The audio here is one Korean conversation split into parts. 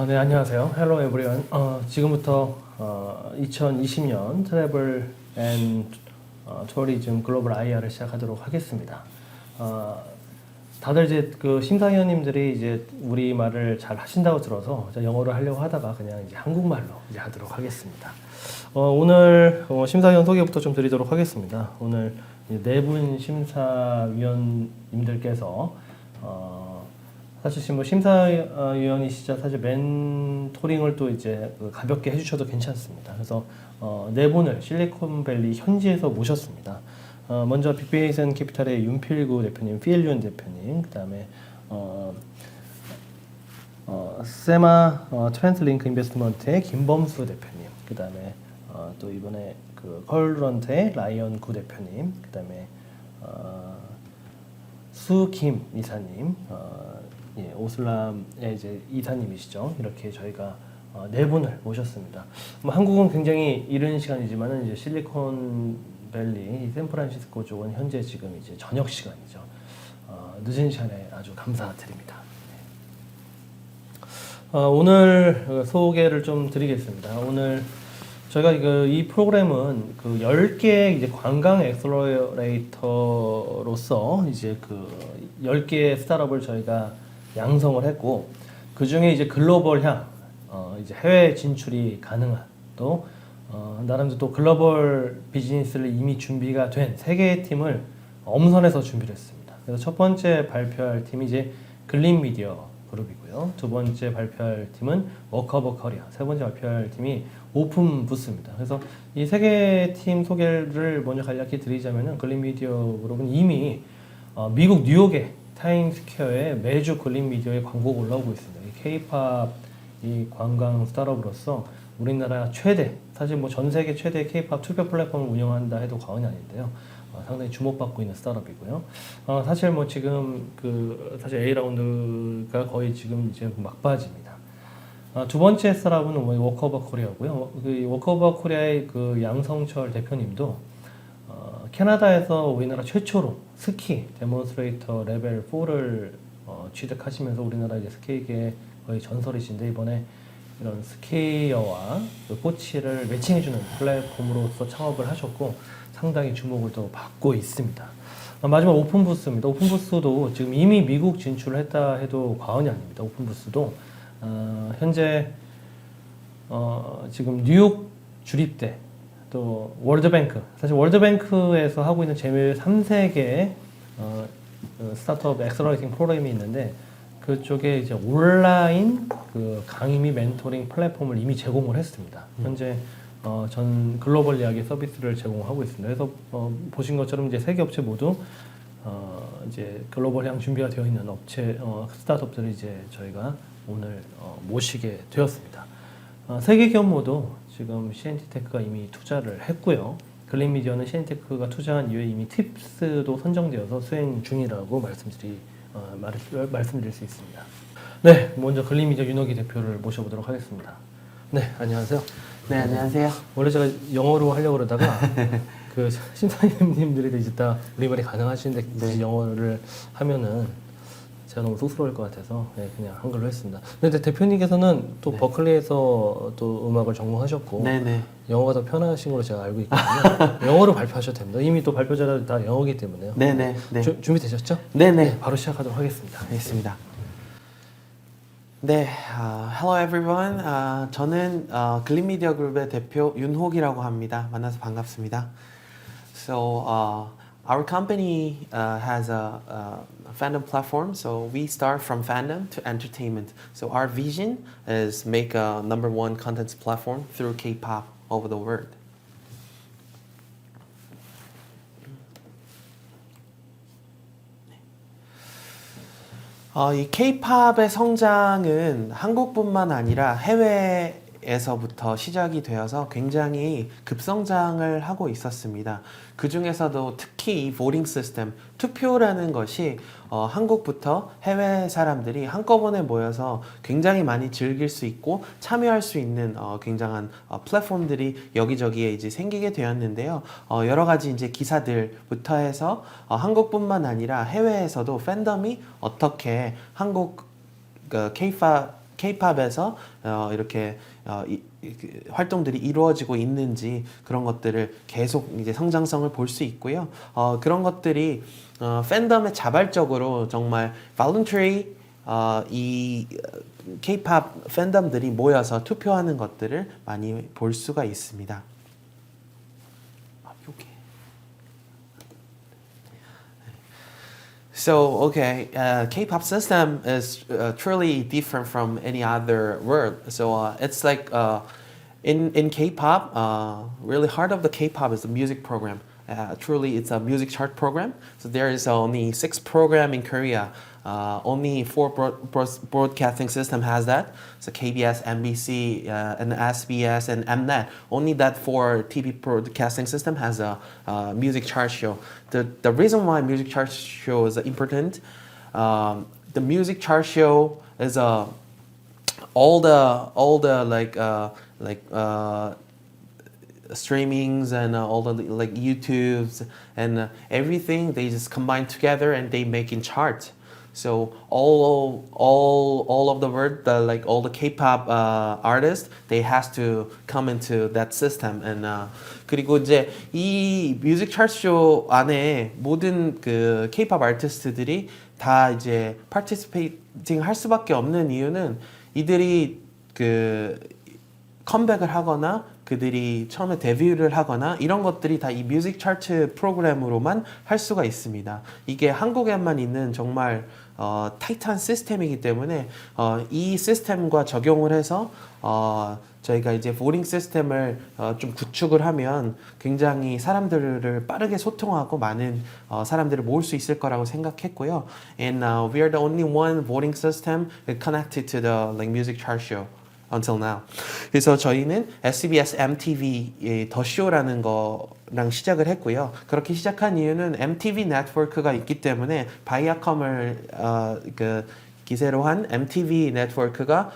네, 안녕하세요. 헬로 에브리원. 지금부터 2020년 트래블 앤 투어리즘 글로벌 IR을 시작하도록 하겠습니다. 다들 이제 그 심사위원님들이 이제 우리말을 잘 하신다고 들어서 영어를 하려고 하다가 그냥 이제 한국말로 이제 하도록 하겠습니다. 오늘 심사위원 소개부터 좀 드리도록 하겠습니다. 오늘 네 분 심사위원님들께서 사실 뭐 심사위원이시자 사실 멘토링을 또 이제 가볍게 해주셔도 괜찮습니다. 그래서 네 분을 실리콘밸리 현지에서 모셨습니다. 먼저 빅베이슨 캐피탈의 윤필구 대표님, 피엘륜 대표님, 그다음에 세마 트랜스링크 인베스트먼트의 김범수 대표님, 그다음에 또 이번에 그 컬런트의 라이언 구 대표님, 그다음에 수김 이사님. 예, 오슬람의 이제 이사님이시죠. 이렇게 저희가 네 분을 모셨습니다. 뭐 한국은 굉장히 이른 시간이지만은 이제 실리콘밸리, 샌프란시스코 쪽은 현재 지금 이제 저녁 시간이죠. 늦은 시간에 아주 감사드립니다. 오늘 소개를 좀 드리겠습니다. 오늘 저희가 이 프로그램은 그 10개의 이제 관광 엑셀러레이터로서 이제 그 10개의 스타트업을 저희가 양성을 했고, 그 중에 이제 글로벌향, 이제 해외 진출이 가능한 또 나름대로 또 글로벌 비즈니스를 이미 준비가 된 3개의 팀을 엄선해서 준비를 했습니다. 그래서 첫 번째 발표할 팀이 이제 글린 미디어 그룹이고요. 두 번째 발표할 팀은 워커버 커리어, 세 번째 발표할 팀이 오픈 부스입니다. 그래서 이 3개의 팀 소개를 먼저 간략히 드리자면은 글린 미디어 그룹은 이미 미국 뉴욕에 타임스퀘어에 매주 글린 미디어의 광고가 올라오고 있습니다. 이 K-팝 이 관광 스타트업으로서 우리나라 최대, 사실 뭐 전 세계 최대 K-팝 투표 플랫폼을 운영한다 해도 과언이 아닌데요. 상당히 주목받고 있는 스타트업이고요. 사실 뭐 지금 사실 A 라운드가 거의 지금 이제 막바지입니다. 두 번째 스타트업은 워커버 코리아고요. 그 워커버 코리아의 그 양성철 대표님도 캐나다에서 우리나라 최초로 스키 데몬스트레이터 레벨 4를 취득하시면서 우리나라 이제 스키계 거의 전설이신데, 이번에 이런 스키어와 그 코치를 매칭해주는 플랫폼으로서 창업을 하셨고 상당히 주목을 또 받고 있습니다. 마지막 오픈부스입니다. 오픈부스도 지금 이미 미국 진출을 했다 해도 과언이 아닙니다. 오픈부스도 현재 지금 뉴욕 주립대 또 월드뱅크, 사실 월드뱅크에서 하고 있는 제 3세계의 스타트업 엑셀러레이팅 프로그램이 있는데, 그쪽에 이제 온라인 그 강의 및 멘토링 플랫폼을 이미 제공을 했습니다. 현재 전 글로벌 이야기 서비스를 제공하고 있습니다. 그래서 보신 것처럼 이제 3개 업체 모두 이제 글로벌향 준비가 되어 있는 업체 스타트업들을 이제 저희가 오늘 모시게 되었습니다. 3개 기업 모두 지금 CNT테크가 이미 투자를 했고요. 글린미디어는 CNT테크가 투자한 이후에 이미 팁스도 선정되어서 수행 중이라고 말씀드릴 수 있습니다. 네, 먼저 글린미디어 윤호기 대표를 모셔보도록 하겠습니다. 네, 안녕하세요. 네, 안녕하세요. 원래 제가 영어로 하려고 그러다가 그 심사위원님들이 이제 다 우리말이 가능하신데 굳이 영어를 하면은 제가 너무 쑥스러울 것 같아서 그냥 한글로 했습니다. 근데 대표님께서는 또 버클리에서 또 음악을 전공하셨고 영어가 더 편하신 걸로 제가 알고 있거든요. 영어로 발표하셔도 됩니다. 이미 또 발표자들 다 영어이기 때문에요. 준비되셨죠? 네네. 바로 시작하도록 하겠습니다. 알겠습니다. 네, hello everyone. 저는 글린미디어 그룹의 대표 윤혹이라고 합니다. 만나서 반갑습니다. So, our company has a fandom platform, so we start from fandom to entertainment. So our vision is make a #1 content platform through K-pop over the world. 이 K-팝의 성장은 한국뿐만 아니라 해외에서부터 시작이 되어서 굉장히 급성장을 하고 있었습니다. 그 중에서도 특히 이 voting system, 투표라는 것이 한국부터 해외 사람들이 한꺼번에 모여서 굉장히 많이 즐길 수 있고 참여할 수 있는 굉장한 플랫폼들이 여기저기에 이제 생기게 되었는데요. 여러 가지 이제 기사들부터 해서 한국뿐만 아니라 해외에서도 팬덤이 어떻게 한국 K-팝에서 이렇게 활동들이 이루어지고 있는지 그런 것들을 계속 이제 성장성을 볼 수 있고요. 그런 것들이 팬덤의 자발적으로 정말 voluntary 이 K-팝 팬덤들이 모여서 투표하는 것들을 많이 볼 수가 있습니다. So, okay, K-pop system is truly different from any other world. So it's like in K-pop, really heart of the K-pop is the music program. Truly, it's a music chart program. So there is only 6 program in Korea. Only 4 broadcasting system has that. So KBS, MBC, and SBS and Mnet. Only that 4 TV broadcasting system has a music chart show. The reason why music chart show is important, the music chart show is all the streamings and all the like YouTubes and everything, they just combine together and they make in chart. So all of the world, like all the K-pop artists, they has to come into that system. And 그리고 이제 이 뮤직 차트 쇼 안에 모든 그 K-pop 아티스트들이 다 이제 participating 할 수밖에 없는 이유는 이들이 그 컴백을 하거나 그들이 처음에 데뷔를 하거나 이런 것들이 다 이 뮤직 차트 프로그램으로만 할 수가 있습니다. 이게 한국에만 있는 정말 타이트한 시스템이기 때문에 이 시스템과 적용을 해서 저희가 이제 voting 시스템을 좀 구축을 하면 굉장히 사람들을 빠르게 소통하고 많은 사람들을 모을 수 있을 거라고 생각했고요. And we are the only one voting system connected to the like music chart show. Until now. 그래서 저희는 SBS MTV 더 쇼라는 거랑 시작을 했고요. 그렇게 시작한 이유는 MTV 네트워크가 있기 때문에 바이아컴을 기세로 한 MTV 네트워크가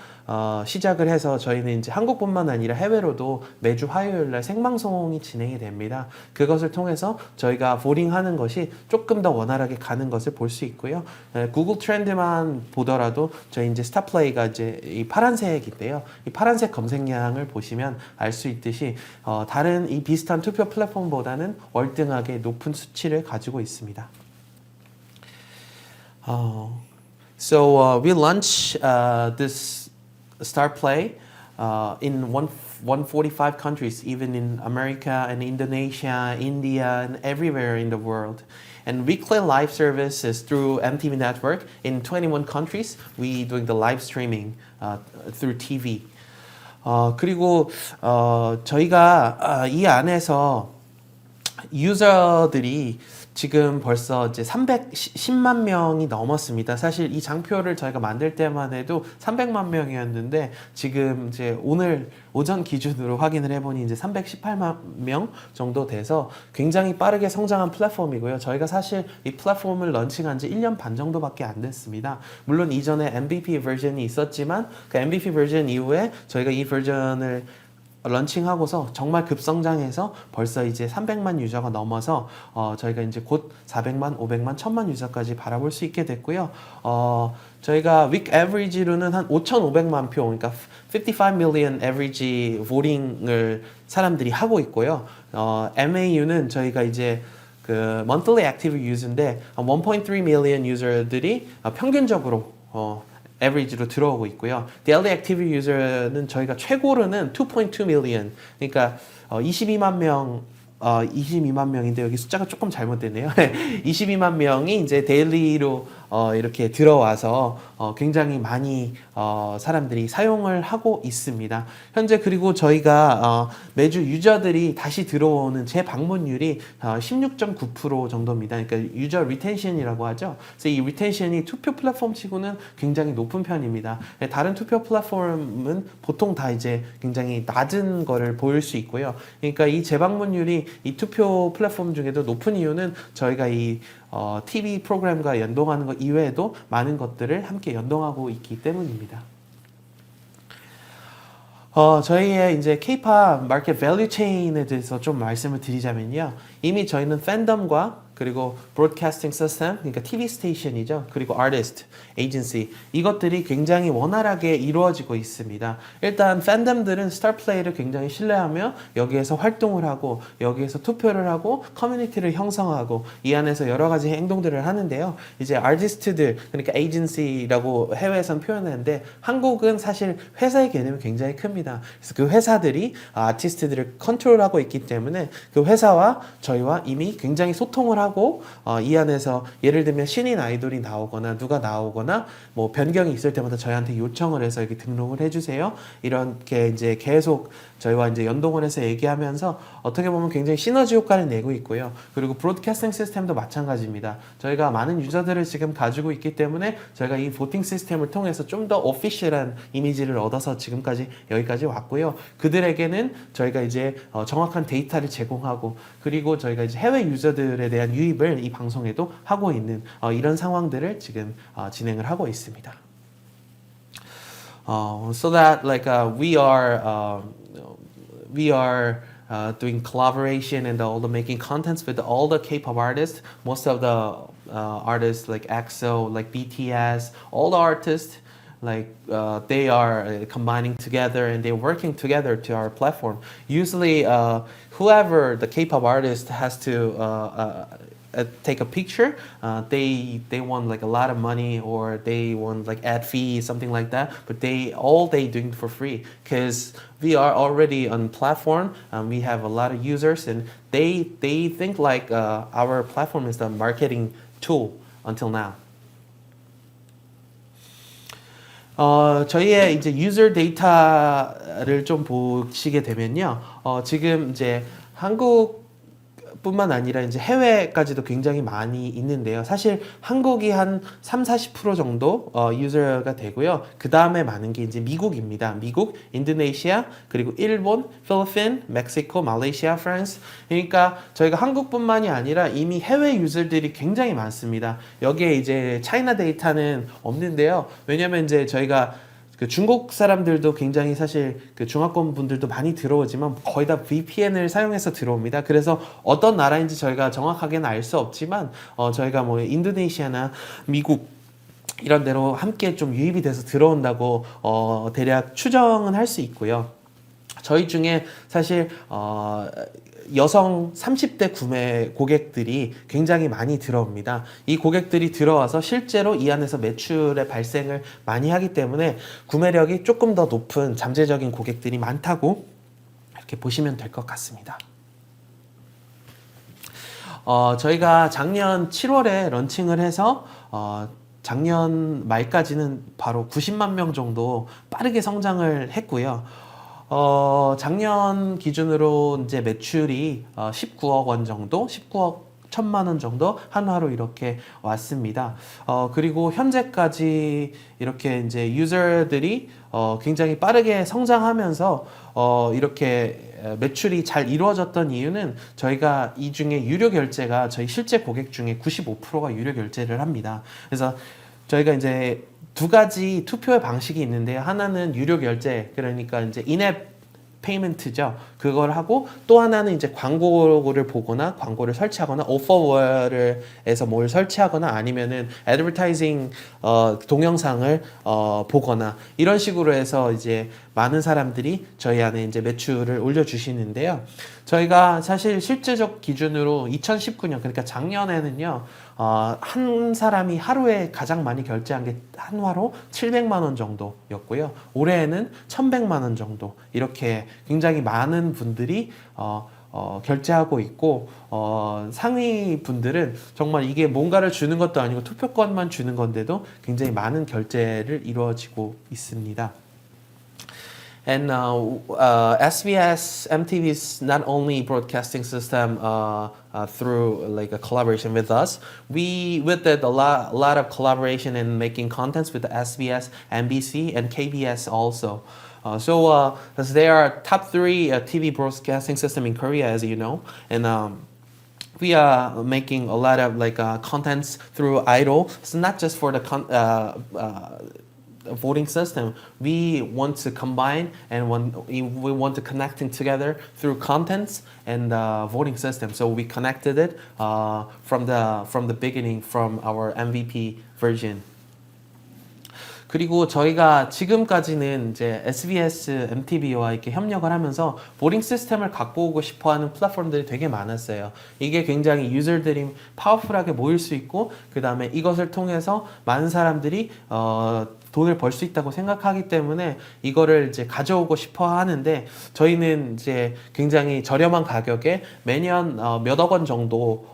시작을 해서 저희는 이제 한국뿐만 아니라 해외로도 매주 화요일 날 생방송이 진행이 됩니다. 그것을 통해서 저희가 보링하는 것이 조금 더 원활하게 가는 것을 볼 수 있고요. 구글 트렌드만 보더라도 저희 이제 스타플레이가 이제 이 파란색인데요. 이 파란색 검색량을 보시면 알 수 있듯이 다른 이 비슷한 투표 플랫폼보다는 월등하게 높은 수치를 가지고 있습니다. So we launch this Star Play in 145 countries, even in America and Indonesia, India, and everywhere in the world. And weekly live services through MTV Network in 21 countries. We doing the live streaming through TV. 그리고 저희가 이 안에서 유저들이 지금 벌써 이제 310만 명이 넘었습니다. 사실 이 장표를 저희가 만들 때만 해도 300만 명이었는데 지금 이제 오늘 오전 기준으로 확인을 해보니 이제 318만 명 정도 돼서 굉장히 빠르게 성장한 플랫폼이고요. 저희가 사실 이 플랫폼을 런칭한 지 1년 반 정도밖에 안 됐습니다. 물론 이전에 MVP 버전이 있었지만 그 MVP 버전 이후에 저희가 이 버전을 런칭하고서 정말 급성장해서 벌써 이제 300만 유저가 넘어서 저희가 이제 곧 400만, 500만, 1000만 유저까지 바라볼 수 있게 됐고요. 저희가 week average로는 한 5,500만 표, 그러니까 55 million average voting을 사람들이 하고 있고요. MAU는 저희가 이제 그 monthly active user인데 1.3 million 유저들이 평균적으로 average로 들어오고 있고요. Daily active user는 저희가 최고로는 2.2 million, 그러니까 22만 명인데 여기 숫자가 조금 잘못됐네요. 22만 명이 이제 데일리로 이렇게 들어와서 굉장히 많이 사람들이 사용을 하고 있습니다. 현재 그리고 저희가 매주 유저들이 다시 들어오는 재방문율이 16.9% 정도입니다. 그러니까 유저 리텐션이라고 하죠. 그래서 이 리텐션이 투표 플랫폼 치고는 굉장히 높은 편입니다. 다른 투표 플랫폼은 보통 다 이제 굉장히 낮은 거를 보일 수 있고요. 그러니까 이 재방문율이 이 투표 플랫폼 중에도 높은 이유는 저희가 이 TV 프로그램과 연동하는 것 이외에도 많은 것들을 함께 연동하고 있기 때문입니다. 저희의 이제 K-pop 마켓 밸류 체인에 대해서 좀 말씀을 드리자면요. 이미 저희는 팬덤과 그리고 브로드캐스팅 시스템, 그러니까 TV 스테이션이죠. 그리고 아티스트, 에이전시 이것들이 굉장히 원활하게 이루어지고 있습니다. 일단 팬덤들은 스타 플레이를 굉장히 신뢰하며 여기에서 활동을 하고 여기에서 투표를 하고 커뮤니티를 형성하고 이 안에서 여러 가지 행동들을 하는데요. 이제 아티스트들, 그러니까 에이전시라고 해외에서는 표현하는데 한국은 사실 회사의 개념이 굉장히 큽니다. 그래서 그 회사들이 아티스트들을 컨트롤하고 있기 때문에 그 회사와 저희와 이미 굉장히 소통을 하고 이 안에서 예를 들면 신인 아이돌이 나오거나 누가 나오거나 뭐 변경이 있을 때마다 저희한테 요청을 해서 여기 등록을 해주세요. 이렇게 이제 계속 저희와 이제 연동을 해서 얘기하면서 어떻게 보면 굉장히 시너지 효과를 내고 있고요. 그리고 브로드캐스팅 시스템도 마찬가지입니다. 저희가 많은 유저들을 지금 가지고 있기 때문에 저희가 이 보팅 시스템을 통해서 좀 더 오피셜한 이미지를 얻어서 지금까지 여기까지 왔고요. 그들에게는 저희가 이제 정확한 데이터를 제공하고 그리고 저희가 이제 해외 유저들에 대한 유입을 이 방송에도 하고 있는 이런 상황들을 지금 진행을 하고 있습니다. So that we are doing collaboration and all the making contents with all the K-pop artists. Most of the artists like EXO, like BTS, all the artists they are combining together and they're working together to our platform. Usually, whoever the K-pop artist has to take a picture, they want like a lot of money or they want like ad fee, something like that. But they doing it for free because we are already on platform. We have a lot of users and they think like our platform is the marketing tool until now. 저희의 이제 유저 데이터를 좀 보시게 되면요. 지금 이제 한국뿐만 아니라 이제 해외까지도 굉장히 많이 있는데요. 사실 한국이 한 30-40% 정도 유저가 되고요. 그 다음에 많은 게 이제 미국입니다. 미국, 인도네시아, 그리고 일본, 필리핀, 멕시코, 말레이시아, 프랑스. 그러니까 저희가 한국뿐만이 아니라 이미 해외 유저들이 굉장히 많습니다. 여기에 이제 차이나 데이터는 없는데요. 왜냐면 이제 저희가 그 중국 사람들도 굉장히 사실 그 중화권 분들도 많이 들어오지만 거의 다 VPN을 사용해서 들어옵니다. 그래서 어떤 나라인지 저희가 정확하게는 알 수 없지만 저희가 뭐 인도네시아나 미국 이런 데로 함께 좀 유입이 돼서 들어온다고 대략 추정은 할 수 있고요. 저희 중에 사실 여성 30대 구매 고객들이 굉장히 많이 들어옵니다. 이 고객들이 들어와서 실제로 이 안에서 매출의 발생을 많이 하기 때문에 구매력이 조금 더 높은 잠재적인 고객들이 많다고 이렇게 보시면 될 것 같습니다. 저희가 작년 7월에 런칭을 해서 작년 말까지는 바로 90만 명 정도 빠르게 성장을 했고요. 작년 기준으로 이제 매출이 19억 원 정도, 19억 1천만 원 정도 한화로 이렇게 왔습니다. 그리고 현재까지 이렇게 이제 유저들이 굉장히 빠르게 성장하면서 이렇게 매출이 잘 이루어졌던 이유는 저희가 이 중에 유료 결제가 저희 실제 고객 중에 95%가 유료 결제를 합니다. 그래서 저희가 이제 두 가지 투표의 방식이 있는데요. 하나는 유료 결제, 그러니까 이제 인앱 페이먼트죠. 그걸 하고 또 하나는 이제 광고를 보거나 광고를 설치하거나 오퍼월에서 뭘 설치하거나 아니면은 애드버타이징 동영상을 보거나 이런 식으로 해서 이제 많은 사람들이 저희 안에 이제 매출을 올려주시는데요. 저희가 사실 실제적 기준으로 2019년 그러니까 작년에는요. 한 사람이 하루에 가장 많이 결제한 게 한화로 700만 원 정도였고요. 올해에는 1100만 원 정도 이렇게 굉장히 많은 분들이 결제하고 있고 상위 분들은 정말 이게 뭔가를 주는 것도 아니고 투표권만 주는 건데도 굉장히 많은 결제를 이루어지고 있습니다. And SBS MTV is not only broadcasting system through like a collaboration with us. We did a lot of collaboration in making contents with the SBS, NBC, and KBS also. As they are top 3 TV broadcasting system in Korea, as you know, and we are making a lot of like contents through Idol. It's not just for the voting system. We want to combine and we want to connecting together through contents and voting system. So we connected it from the beginning from our MVP version. 그리고 저희가 지금까지는 이제 SBS, MTV와 이렇게 협력을 하면서 보링 시스템을 갖고 오고 싶어하는 플랫폼들이 되게 많았어요. 이게 굉장히 유저들이 파워풀하게 모일 수 있고 그 다음에 이것을 통해서 많은 사람들이 돈을 벌 수 있다고 생각하기 때문에 이거를 이제 가져오고 싶어 하는데 저희는 이제 굉장히 저렴한 가격에 매년 몇억 원 정도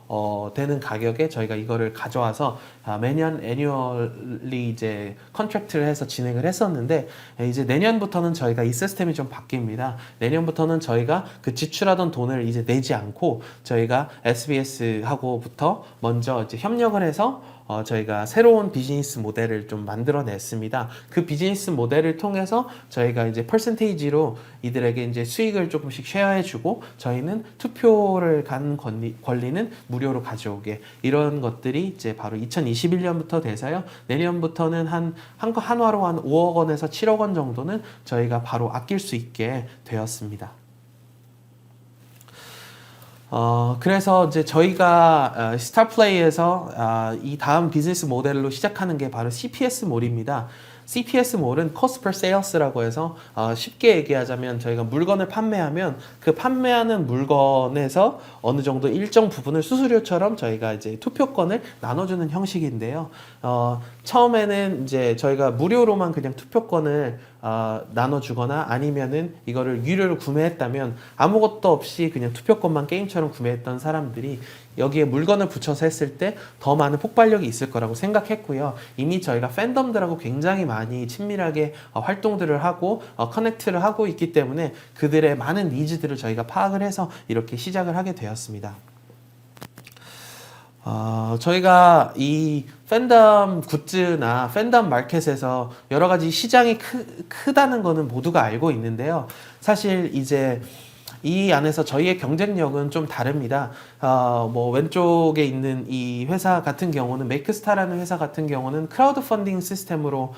되는 가격에 저희가 이거를 가져와서 매년 애뉴얼리 이제 컨트랙트를 해서 진행을 했었는데 이제 내년부터는 저희가 이 시스템이 좀 바뀝니다. 내년부터는 저희가 그 지출하던 돈을 이제 내지 않고 저희가 SBS하고부터 먼저 이제 협력을 해서 저희가 새로운 비즈니스 모델을 좀 만들어냈습니다. 그 비즈니스 모델을 통해서 저희가 이제 퍼센테이지로 이들에게 이제 수익을 조금씩 쉐어해주고 저희는 투표를 가는 권리는 무료로 가져오게 이런 것들이 이제 바로 2021년부터 돼서요. 내년부터는 한화로 한 5억 원에서 7억 원 정도는 저희가 바로 아낄 수 있게 되었습니다. 그래서 이제 저희가 스타플레이에서 이 다음 비즈니스 모델로 시작하는 게 바로 CPS몰입니다. CPS몰은 Cost per Sales라고 해서 쉽게 얘기하자면 저희가 물건을 판매하면 그 판매하는 물건에서 어느 정도 일정 부분을 수수료처럼 저희가 이제 투표권을 나눠주는 형식인데요. 처음에는 이제 저희가 무료로만 그냥 투표권을 나눠주거나 아니면은 이거를 유료로 구매했다면 아무것도 없이 그냥 투표권만 게임처럼 구매했던 사람들이 여기에 물건을 붙여서 했을 때 더 많은 폭발력이 있을 거라고 생각했고요. 이미 저희가 팬덤들하고 굉장히 많이 친밀하게 활동들을 하고 커넥트를 하고 있기 때문에 그들의 많은 니즈들을 저희가 파악을 해서 이렇게 시작을 하게 되었습니다. 저희가 이 팬덤 굿즈나 팬덤 마켓에서 여러 가지 시장이 크다는 거는 모두가 알고 있는데요. 사실 이제 이 안에서 저희의 경쟁력은 좀 다릅니다. 뭐 왼쪽에 있는 이 회사 같은 경우는 메이크스타라는 회사 같은 경우는 크라우드 펀딩 시스템으로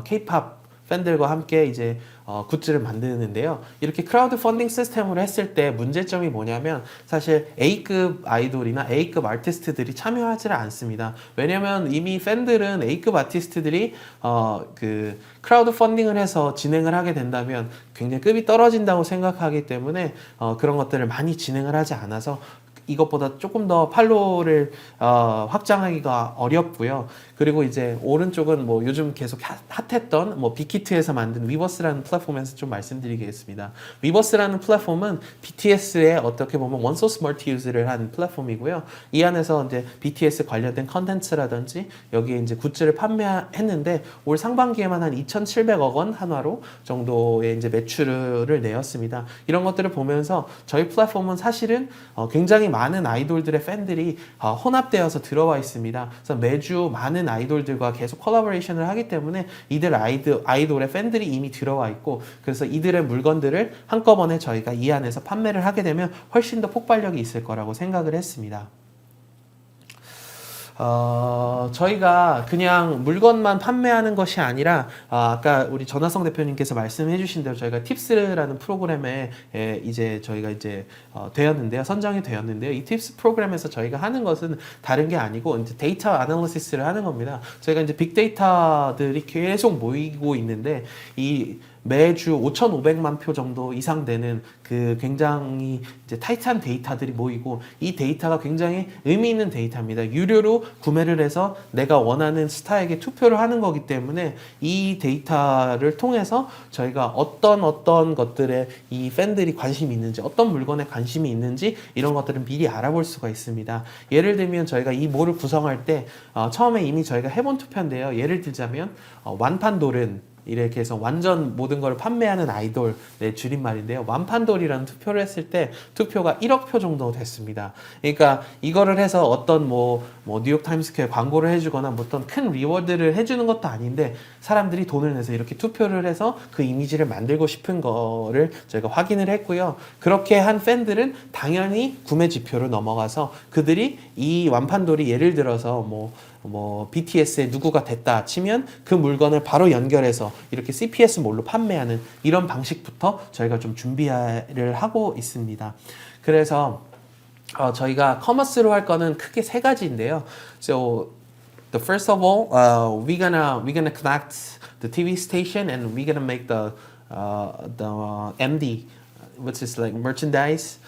K-팝 팬들과 함께 이제 굿즈를 만드는데요. 이렇게 크라우드 펀딩 시스템으로 했을 때 문제점이 뭐냐면 사실 A급 아이돌이나 A급 아티스트들이 참여하지를 않습니다. 왜냐면 이미 팬들은 A급 아티스트들이 그 크라우드 펀딩을 해서 진행을 하게 된다면 굉장히 급이 떨어진다고 생각하기 때문에 그런 것들을 많이 진행을 하지 않아서 이것보다 조금 더 팔로우를 확장하기가 어렵고요. 그리고 이제 오른쪽은 뭐 요즘 계속 핫했던 뭐 빅히트에서 만든 위버스라는 플랫폼에서 좀 말씀드리겠습니다. 위버스라는 플랫폼은 BTS의 어떻게 보면 원소스 멀티 유즈를 한 플랫폼이고요. 이 안에서 이제 BTS 관련된 컨텐츠라든지 여기에 이제 굿즈를 판매했는데 올 상반기에만 한 2,700억 원 한화로 정도의 이제 매출을 내었습니다. 이런 것들을 보면서 저희 플랫폼은 사실은 굉장히 많은 아이돌들의 팬들이 혼합되어서 들어와 있습니다. 그래서 매주 많은 아이돌들과 계속 콜라보레이션을 하기 때문에 이들 아이돌의 팬들이 이미 들어와 있고 그래서 이들의 물건들을 한꺼번에 저희가 이 안에서 판매를 하게 되면 훨씬 더 폭발력이 있을 거라고 생각을 했습니다. 저희가 그냥 물건만 판매하는 것이 아니라 아까 우리 전하성 대표님께서 말씀해 주신 대로 저희가 팁스라는 프로그램에 이제 저희가 이제 되었는데요. 선정이 되었는데요. 이 팁스 프로그램에서 저희가 하는 것은 다른 게 아니고 이제 데이터 아날리시스를 하는 겁니다. 저희가 이제 빅데이터들이 계속 모이고 있는데 이 매주 5,500만 표 정도 이상 되는 그 굉장히 이제 타이트한 데이터들이 모이고 이 데이터가 굉장히 의미 있는 데이터입니다. 유료로 구매를 해서 내가 원하는 스타에게 투표를 하는 거기 때문에 이 데이터를 통해서 저희가 어떤 것들에 이 팬들이 관심이 있는지 어떤 물건에 관심이 있는지 이런 것들은 미리 알아볼 수가 있습니다. 예를 들면 저희가 이 몰을 구성할 때 처음에 이미 저희가 해본 투표인데요. 예를 들자면 완판돌은 이렇게 해서 완전 모든 걸 판매하는 아이돌의 줄임말인데요. 완판돌이라는 투표를 했을 때 투표가 1억 표 정도 됐습니다. 그러니까 이거를 해서 어떤 뭐 뉴욕타임스퀘어 광고를 해주거나 뭐 어떤 큰 리워드를 해주는 것도 아닌데 사람들이 돈을 내서 이렇게 투표를 해서 그 이미지를 만들고 싶은 거를 저희가 확인을 했고요. 그렇게 한 팬들은 당연히 구매 지표로 넘어가서 그들이 이 완판돌이 예를 들어서 뭐 BTS의 누구가 됐다 치면 그 물건을 바로 연결해서 이렇게 CPS 몰로 판매하는 이런 방식부터 저희가 좀 준비를 하고 있습니다. 그래서 저희가 커머스로 할 거는 크게 세 가지인데요. So the first of all, we're gonna connect the TV station and we're gonna make the MD, which is like merchandise.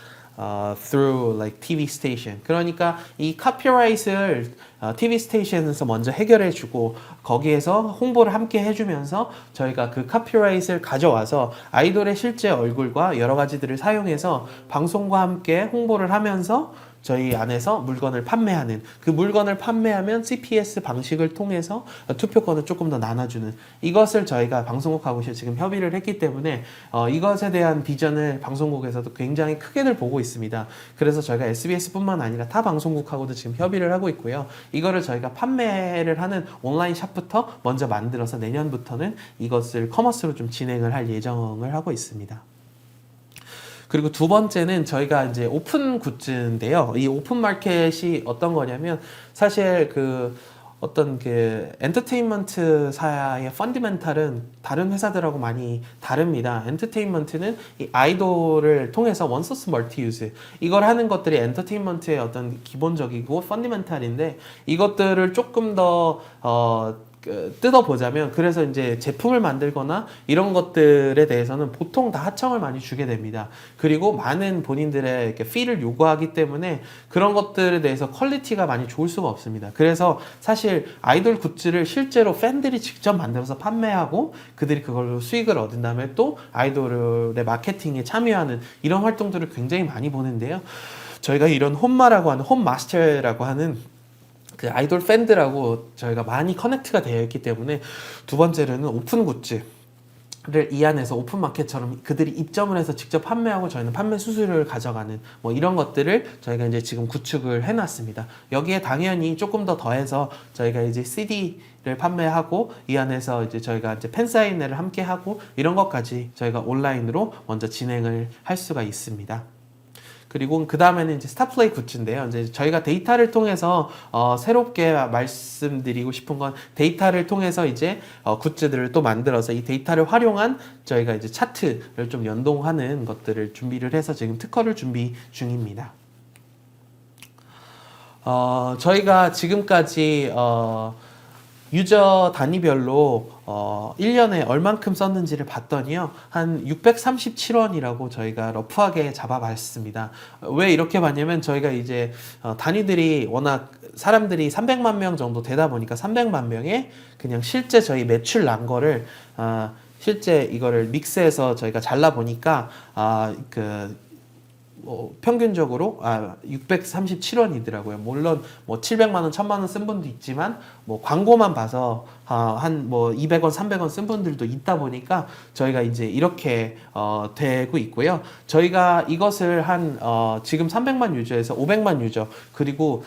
Through like TV station. 그러니까 이 카피라이트를 TV 스테이션에서 먼저 해결해주고 거기에서 홍보를 함께 해주면서 저희가 그 카피라이트를 가져와서 아이돌의 실제 얼굴과 여러 가지들을 사용해서 방송과 함께 홍보를 하면서 저희 안에서 물건을 판매하는 그 물건을 판매하면 CPS 방식을 통해서 투표권을 조금 더 나눠주는 이것을 저희가 방송국하고 지금 협의를 했기 때문에 이것에 대한 비전을 방송국에서도 굉장히 크게들 보고 있습니다. 그래서 저희가 SBS뿐만 아니라 타 방송국하고도 지금 협의를 하고 있고요. 이거를 저희가 판매를 하는 온라인 샵부터 먼저 만들어서 내년부터는 이것을 커머스로 좀 진행을 할 예정을 하고 있습니다. 그리고 두 번째는 저희가 이제 오픈 굿즈인데요. 이 오픈 마켓이 어떤 거냐면 사실 그 어떤 그 엔터테인먼트사의 펀디멘탈은 다른 회사들하고 많이 다릅니다. 엔터테인먼트는 이 아이돌을 통해서 원소스 멀티 유즈 이걸 하는 것들이 엔터테인먼트의 어떤 기본적이고 펀디멘탈인데 이것들을 조금 더 뜯어보자면 그래서 이제 제품을 만들거나 이런 것들에 대해서는 보통 다 하청을 많이 주게 됩니다. 그리고 많은 본인들의 이렇게 피를 요구하기 때문에 그런 것들에 대해서 퀄리티가 많이 좋을 수가 없습니다. 그래서 사실 아이돌 굿즈를 실제로 팬들이 직접 만들어서 판매하고 그들이 그걸로 수익을 얻은 다음에 또 아이돌의 마케팅에 참여하는 이런 활동들을 굉장히 많이 보는데요. 저희가 이런 홈마라고 하는 홈마스터라고 하는 그 아이돌 팬들하고 저희가 많이 커넥트가 되어 있기 때문에 두 번째로는 오픈 굿즈를 이 안에서 오픈 마켓처럼 그들이 입점을 해서 직접 판매하고 저희는 판매 수수료를 가져가는 뭐 이런 것들을 저희가 이제 지금 구축을 해놨습니다. 여기에 당연히 조금 더 더해서 저희가 이제 CD를 판매하고 이 안에서 이제 저희가 이제 팬 사인회를 함께 하고 이런 것까지 저희가 온라인으로 먼저 진행을 할 수가 있습니다. 그리고 그 다음에는 이제 스타플레이 굿즈인데요. 이제 저희가 데이터를 통해서 새롭게 말씀드리고 싶은 건 데이터를 통해서 이제 굿즈들을 또 만들어서 이 데이터를 활용한 저희가 이제 차트를 좀 연동하는 것들을 준비를 해서 지금 특허를 준비 중입니다. 저희가 지금까지 유저 단위별로 1년에 얼만큼 썼는지를 봤더니요. 한 637원이라고 저희가 러프하게 잡아봤습니다. 왜 이렇게 봤냐면 저희가 이제 단위들이 워낙 사람들이 300만 명 정도 되다 보니까 300만 명에 그냥 실제 저희 매출 난 거를 실제 이거를 믹스해서 저희가 잘라 보니까 평균적으로 637원이더라고요. 물론 뭐 700만 원, 1000만 원 쓴 분도 있지만 뭐 광고만 봐서 한 뭐 200원, 300원 쓴 분들도 있다 보니까 저희가 이제 이렇게 되고 있고요. 저희가 이것을 한 지금 300만 유저에서 500만 유저 그리고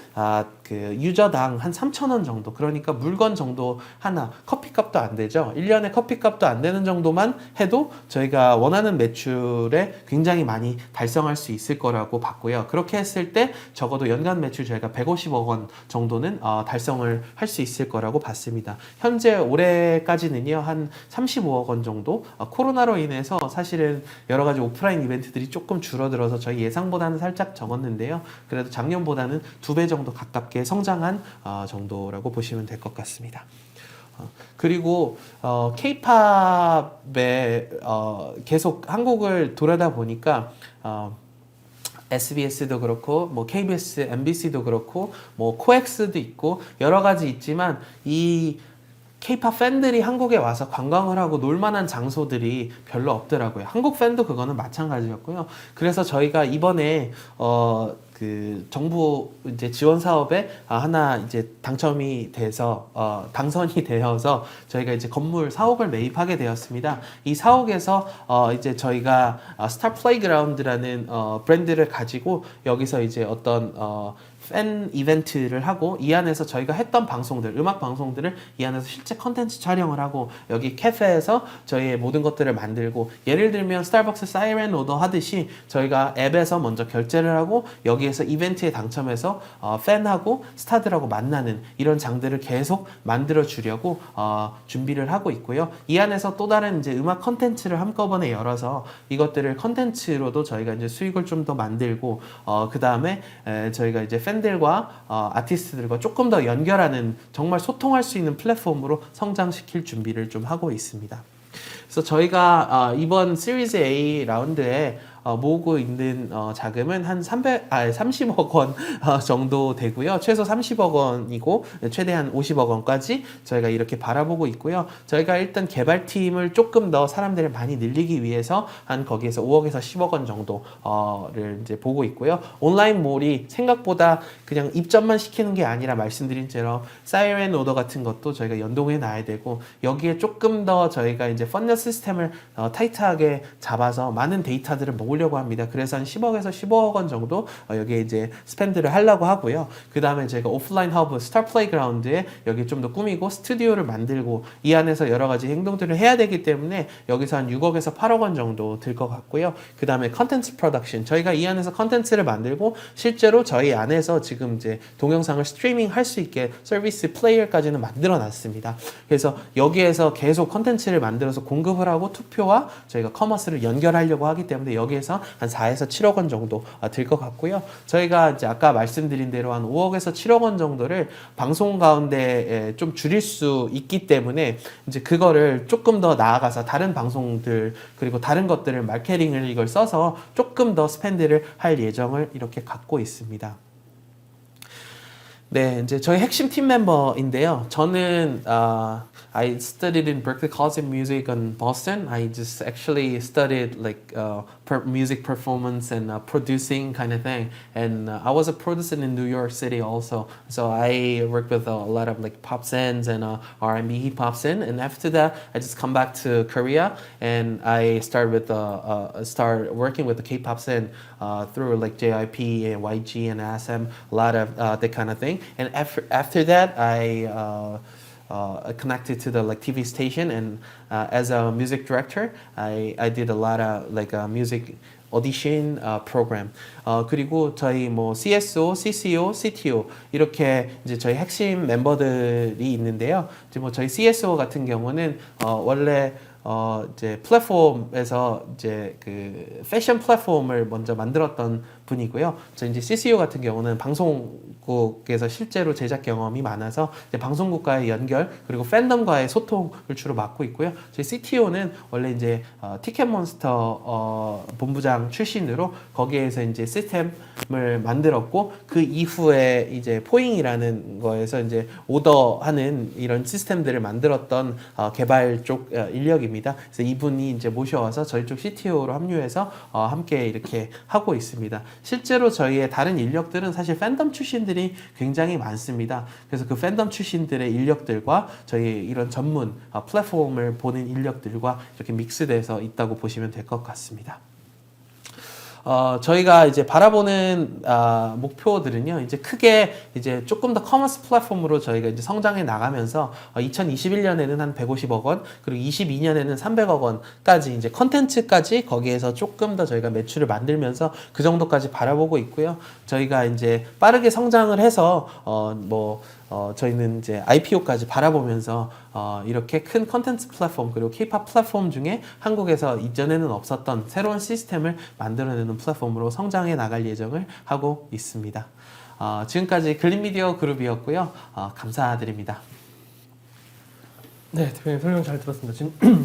그 유저당 한 3,000원 정도 그러니까 물건 정도 하나 커피값도 안 되죠. 1년에 커피값도 안 되는 정도만 해도 저희가 원하는 매출에 굉장히 많이 달성할 수 있을 거라고 봤고요. 그렇게 했을 때 적어도 연간 매출 저희가 150억 원 정도는 달성을 할 수 있을 거라고 봤습니다. 현재 올해까지는요 한 35억 원 정도 코로나로 인해서 사실은 여러 가지 오프라인 이벤트들이 조금 줄어들어서 저희 예상보다는 살짝 적었는데요. 그래도 작년보다는 2배 정도 가깝게 성장한 정도라고 보시면 될 것 같습니다. 그리고 K-팝에 계속 한국을 돌아다 보니까 SBS도 그렇고 뭐 KBS, MBC도 그렇고 뭐 코엑스도 있고 여러 가지 있지만 이 K-pop 팬들이 한국에 와서 관광을 하고 놀만한 장소들이 별로 없더라고요. 한국 팬도 그거는 마찬가지였고요. 그래서 저희가 이번에 그 정부 이제 지원 사업에 하나 이제 당첨이 돼서 당선이 되어서 저희가 이제 건물 사옥을 매입하게 되었습니다. 이 사옥에서 이제 저희가 스타 플레이그라운드라는 브랜드를 가지고 여기서 이제 어떤 팬 이벤트를 하고 이 안에서 저희가 했던 방송들, 음악 방송들을 이 안에서 실제 컨텐츠 촬영을 하고 여기 카페에서 저희의 모든 것들을 만들고 예를 들면 스타벅스 사이렌 오더 하듯이 저희가 앱에서 먼저 결제를 하고 여기에서 이벤트에 당첨해서 팬하고 스타들하고 만나는 이런 장들을 계속 만들어 주려고 준비를 하고 있고요. 이 안에서 또 다른 이제 음악 컨텐츠를 한꺼번에 열어서 이것들을 컨텐츠로도 저희가 이제 수익을 좀 더 만들고 그 다음에 저희가 이제 팬들과 아티스트들과 조금 더 연결하는 정말 소통할 수 있는 플랫폼으로 성장시킬 준비를 좀 하고 있습니다. 그래서 저희가 이번 시리즈 A 라운드에 모으고 있는 자금은 한 30억 원 정도 되고요. 최소 30억 원이고 최대한 50억 원까지 저희가 이렇게 바라보고 있고요. 저희가 일단 개발팀을 조금 더 사람들을 많이 늘리기 위해서 한 거기에서 5억에서 10억 원 정도를 이제 보고 있고요. 온라인 몰이 생각보다 그냥 입점만 시키는 게 아니라 말씀드린 대로 사이렌 오더 같은 것도 저희가 연동해 놔야 되고 여기에 조금 더 저희가 이제 펀더 시스템을 타이트하게 잡아서 많은 데이터들을 모으려고 합니다. 그래서 한 10억에서 15억 원 정도 여기에 이제 스펜드를 하려고 하고요. 그 다음에 저희가 오프라인 허브 스타 플레이그라운드에 여기 좀 더 꾸미고 스튜디오를 만들고 이 안에서 여러 가지 행동들을 해야 되기 때문에 여기서 한 6억에서 8억 원 정도 들 것 같고요. 그 다음에 컨텐츠 프로덕션 저희가 이 안에서 컨텐츠를 만들고 실제로 저희 안에서 지금 이제 동영상을 스트리밍 할 수 있게 서비스 플레이어까지는 만들어 놨습니다. 그래서 여기에서 계속 컨텐츠를 만들어서 공급을 하고 투표와 저희가 커머스를 연결하려고 하기 때문에 여기에서 한 4에서 7억 원 정도 들 것 같고요. 저희가 이제 아까 말씀드린 대로 한 5억에서 7억 원 정도를 방송 가운데 좀 줄일 수 있기 때문에 이제 그거를 조금 더 나아가서 다른 방송들 그리고 다른 것들을 마케팅을 이걸 써서 조금 더 스펜드를 할 예정을 이렇게 갖고 있습니다. 네, 이제 저희 핵심 팀 멤버인데요. 저는 I studied in Berklee College of Music in Boston. I just actually studied like music performance and producing kind of thing. And I was a producer in New York City also. So I worked with a lot of like pop scenes and R&B hip hop scene. And after that, I just come back to Korea and I started with start working with the K-pop scene through like JYP and YG and SM, a lot of that kind of thing. And after that, I connected to the like TV station and as a music director I did a lot of like music audition program 그리고 저희 뭐 CSO, CCO, CTO 이렇게 이제 저희 핵심 멤버들이 있는데요. 이제 뭐 저희 CSO 같은 경우는 원래 이제 플랫폼에서 이제 그 패션 플랫폼을 먼저 만들었던 분이고요. 저 이제 CCO 같은 경우는 방송국에서 실제로 제작 경험이 많아서 이제 방송국과의 연결 그리고 팬덤과의 소통을 주로 맡고 있고요. 저희 CTO는 원래 이제 티켓몬스터 본부장 출신으로 거기에서 이제 시스템을 만들었고 그 이후에 이제 포잉이라는 거에서 이제 오더하는 이런 시스템들을 만들었던 개발 쪽 인력입니다. 그래서 이분이 이제 모셔와서 저희 쪽 CTO로 합류해서 함께 이렇게 하고 있습니다. 실제로 저희의 다른 인력들은 사실 팬덤 출신들이 굉장히 많습니다. 그래서 그 팬덤 출신들의 인력들과 저희 이런 전문 플랫폼을 보는 인력들과 이렇게 믹스돼서 있다고 보시면 될 것 같습니다. 저희가 이제 바라보는 목표들은요, 이제 크게 이제 조금 더 커머스 플랫폼으로 저희가 이제 성장해 나가면서 2021년에는 한 150억 원, 그리고 22년에는 300억 원까지 이제 컨텐츠까지 거기에서 조금 더 저희가 매출을 만들면서 그 정도까지 바라보고 있고요. 저희가 이제 빠르게 성장을 해서 저희는 이제 IPO까지 바라보면서 이렇게 큰 컨텐츠 플랫폼 그리고 K-pop 플랫폼 중에 한국에서 이전에는 없었던 새로운 시스템을 만들어내는 플랫폼으로 성장해 나갈 예정을 하고 있습니다. 지금까지 글린미디어 그룹이었고요. 감사드립니다. 네, 대표님 설명 잘 들었습니다.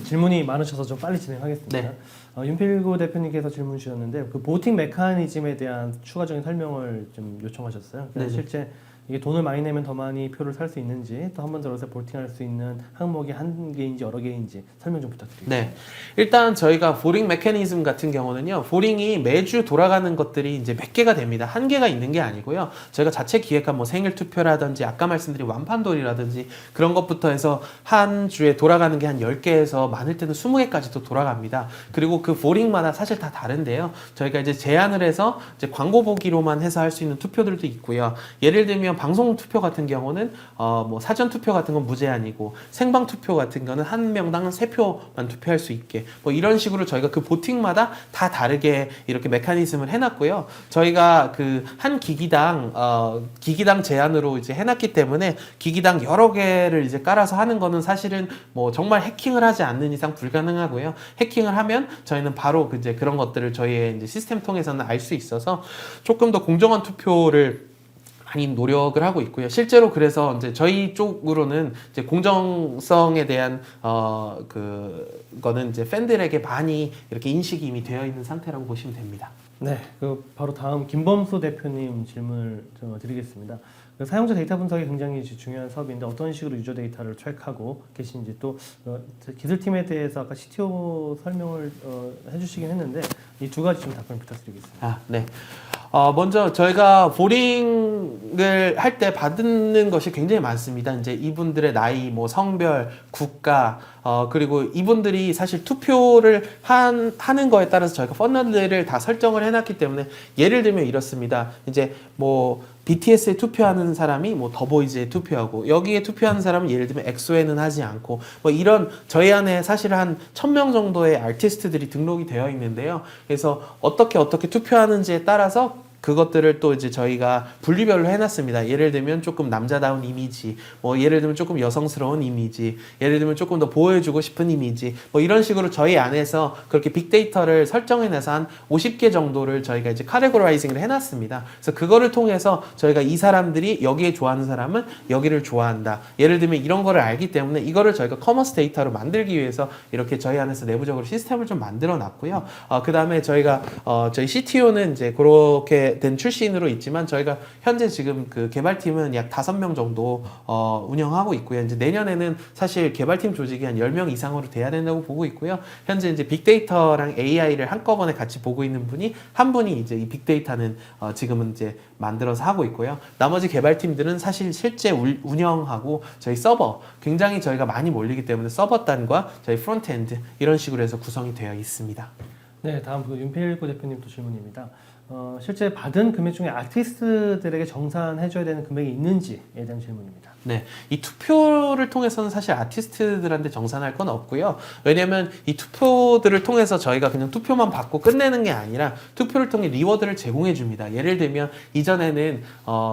질문이 많으셔서 좀 빨리 진행하겠습니다. 네. 윤필구 대표님께서 질문 주셨는데 그 보팅 메커니즘에 대한 추가적인 설명을 좀 요청하셨어요. 네네. 실제 이게 돈을 많이 내면 더 많이 표를 살 수 있는지, 또 한 번 들어서 볼팅할 수 있는 항목이 한 개인지 여러 개인지 설명 좀 부탁드립니다. 네. 일단 저희가 보링 메커니즘 같은 경우는요, 보링이 매주 돌아가는 것들이 이제 몇 개가 됩니다. 한 개가 있는 게 아니고요. 저희가 자체 기획한 뭐 생일 투표라든지 아까 말씀드린 완판돌이라든지 그런 것부터 해서 한 주에 돌아가는 게 한 10개에서 많을 때는 20개까지도 돌아갑니다. 그리고 그 보링마다 사실 다 다른데요. 저희가 이제 제안을 해서 이제 광고 보기로만 해서 할 수 있는 투표들도 있고요. 예를 들면 방송 투표 같은 경우는 뭐 사전 투표 같은 건 무제한이고 생방 투표 같은 거는 한 명당 3표만 투표할 수 있게 뭐 이런 식으로 저희가 그 보팅마다 다 다르게 이렇게 메커니즘을 해놨고요. 저희가 그 한 기기당 제한으로 이제 해놨기 때문에 기기당 여러 개를 이제 깔아서 하는 거는 사실은 뭐 정말 해킹을 하지 않는 이상 불가능하고요. 해킹을 하면 저희는 바로 이제 그런 것들을 저희의 이제 시스템 통해서는 알 수 있어서 조금 더 공정한 투표를 많이 노력을 하고 있고요. 실제로 그래서 이제 저희 쪽으로는 이제 공정성에 대한 그거는 이제 팬들에게 많이 이렇게 인식이 이미 되어 있는 상태라고 보시면 됩니다. 네, 그 바로 다음 김범수 대표님 질문을 좀 드리겠습니다. 그 사용자 데이터 분석이 굉장히 중요한 사업인데 어떤 식으로 유저 데이터를 트랙하고 계신지 또 기술팀에 대해서 아까 CTO 설명을 해주시긴 했는데 이 두 가지 좀 답변 부탁드리겠습니다. 네. 먼저 저희가 보링을 할 때 받는 것이 굉장히 많습니다. 이제 이분들의 나이, 뭐 성별, 국가, 그리고 이분들이 사실 투표를 하는 거에 따라서 저희가 퍼널들을 다 설정을 해놨기 때문에 예를 들면 이렇습니다. 이제 뭐 BTS에 투표하는 사람이 뭐 더보이즈에 투표하고 여기에 투표하는 사람은 예를 들면 엑소에는 하지 않고 뭐 이런 저희 안에 사실 한 1000명 정도의 아티스트들이 등록이 되어 있는데요. 그래서 어떻게 투표하는지에 따라서 그것들을 또 이제 저희가 분류별로 해놨습니다. 예를 들면 조금 남자다운 이미지, 뭐 예를 들면 조금 여성스러운 이미지, 예를 들면 조금 더 보여주고 싶은 이미지, 뭐 이런 식으로 저희 안에서 그렇게 빅데이터를 설정해내서 한 50개 정도를 저희가 이제 카테고라이징을 해놨습니다. 그래서 그거를 통해서 저희가 이 사람들이 여기에 좋아하는 사람은 여기를 좋아한다. 예를 들면 이런 거를 알기 때문에 이거를 저희가 커머스 데이터로 만들기 위해서 이렇게 저희 안에서 내부적으로 시스템을 좀 만들어 놨고요. 그 다음에 저희가 저희 CTO는 이제 그렇게 된 출신으로 있지만 저희가 현재 지금 그 개발팀은 약 5명 정도 운영하고 있고요. 이제 내년에는 사실 개발팀 조직이 한 10명 이상으로 돼야 된다고 보고 있고요. 현재 이제 빅데이터랑 AI를 한꺼번에 같이 보고 있는 분이 한 분이 이제 이 빅데이터는 지금은 이제 만들어서 하고 있고요. 나머지 개발팀들은 사실 실제 운영하고 저희 서버 굉장히 저희가 많이 몰리기 때문에 서버단과 저희 프론트엔드 이런 식으로 해서 구성이 되어 있습니다. 네, 다음 그 윤필구 대표님 또 질문입니다. 실제 받은 금액 중에 아티스트들에게 정산해줘야 되는 금액이 있는지에 대한 질문입니다. 네, 이 투표를 통해서는 사실 아티스트들한테 정산할 건 없고요. 왜냐면 이 투표들을 통해서 저희가 그냥 투표만 받고 끝내는 게 아니라 투표를 통해 리워드를 제공해 줍니다. 예를 들면 이전에는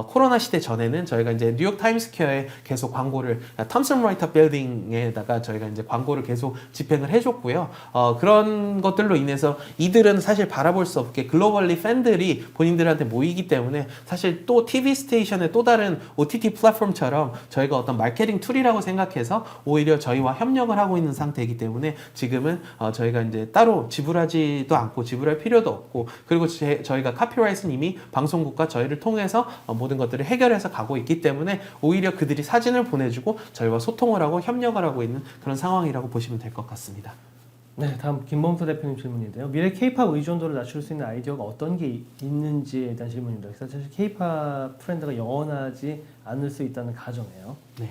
코로나 시대 전에는 저희가 이제 뉴욕 타임스퀘어에 계속 광고를 톰슨 라이터 빌딩에다가 저희가 이제 광고를 계속 집행을 해줬고요. 그런 것들로 인해서 이들은 사실 바라볼 수 없게 글로벌리 팬들이 본인들한테 모이기 때문에 사실 또 TV 스테이션의 또 다른 OTT 플랫폼처럼 저희가 어떤 마케팅 툴이라고 생각해서 오히려 저희와 협력을 하고 있는 상태이기 때문에 지금은 저희가 이제 따로 지불하지도 않고 지불할 필요도 없고 그리고 저희가 카피라이트는 이미 방송국과 저희를 통해서 모든 것들을 해결해서 가고 있기 때문에 오히려 그들이 사진을 보내주고 저희와 소통을 하고 협력을 하고 있는 그런 상황이라고 보시면 될 것 같습니다. 네, 다음 김범수 대표님 질문인데요. 미래 K-팝 의존도를 낮출 수 있는 아이디어가 어떤 게 있는지에 대한 질문입니다. 그래서 사실 K-팝 트렌드가 영원하지 않을 수 있다는 가정이에요. 네.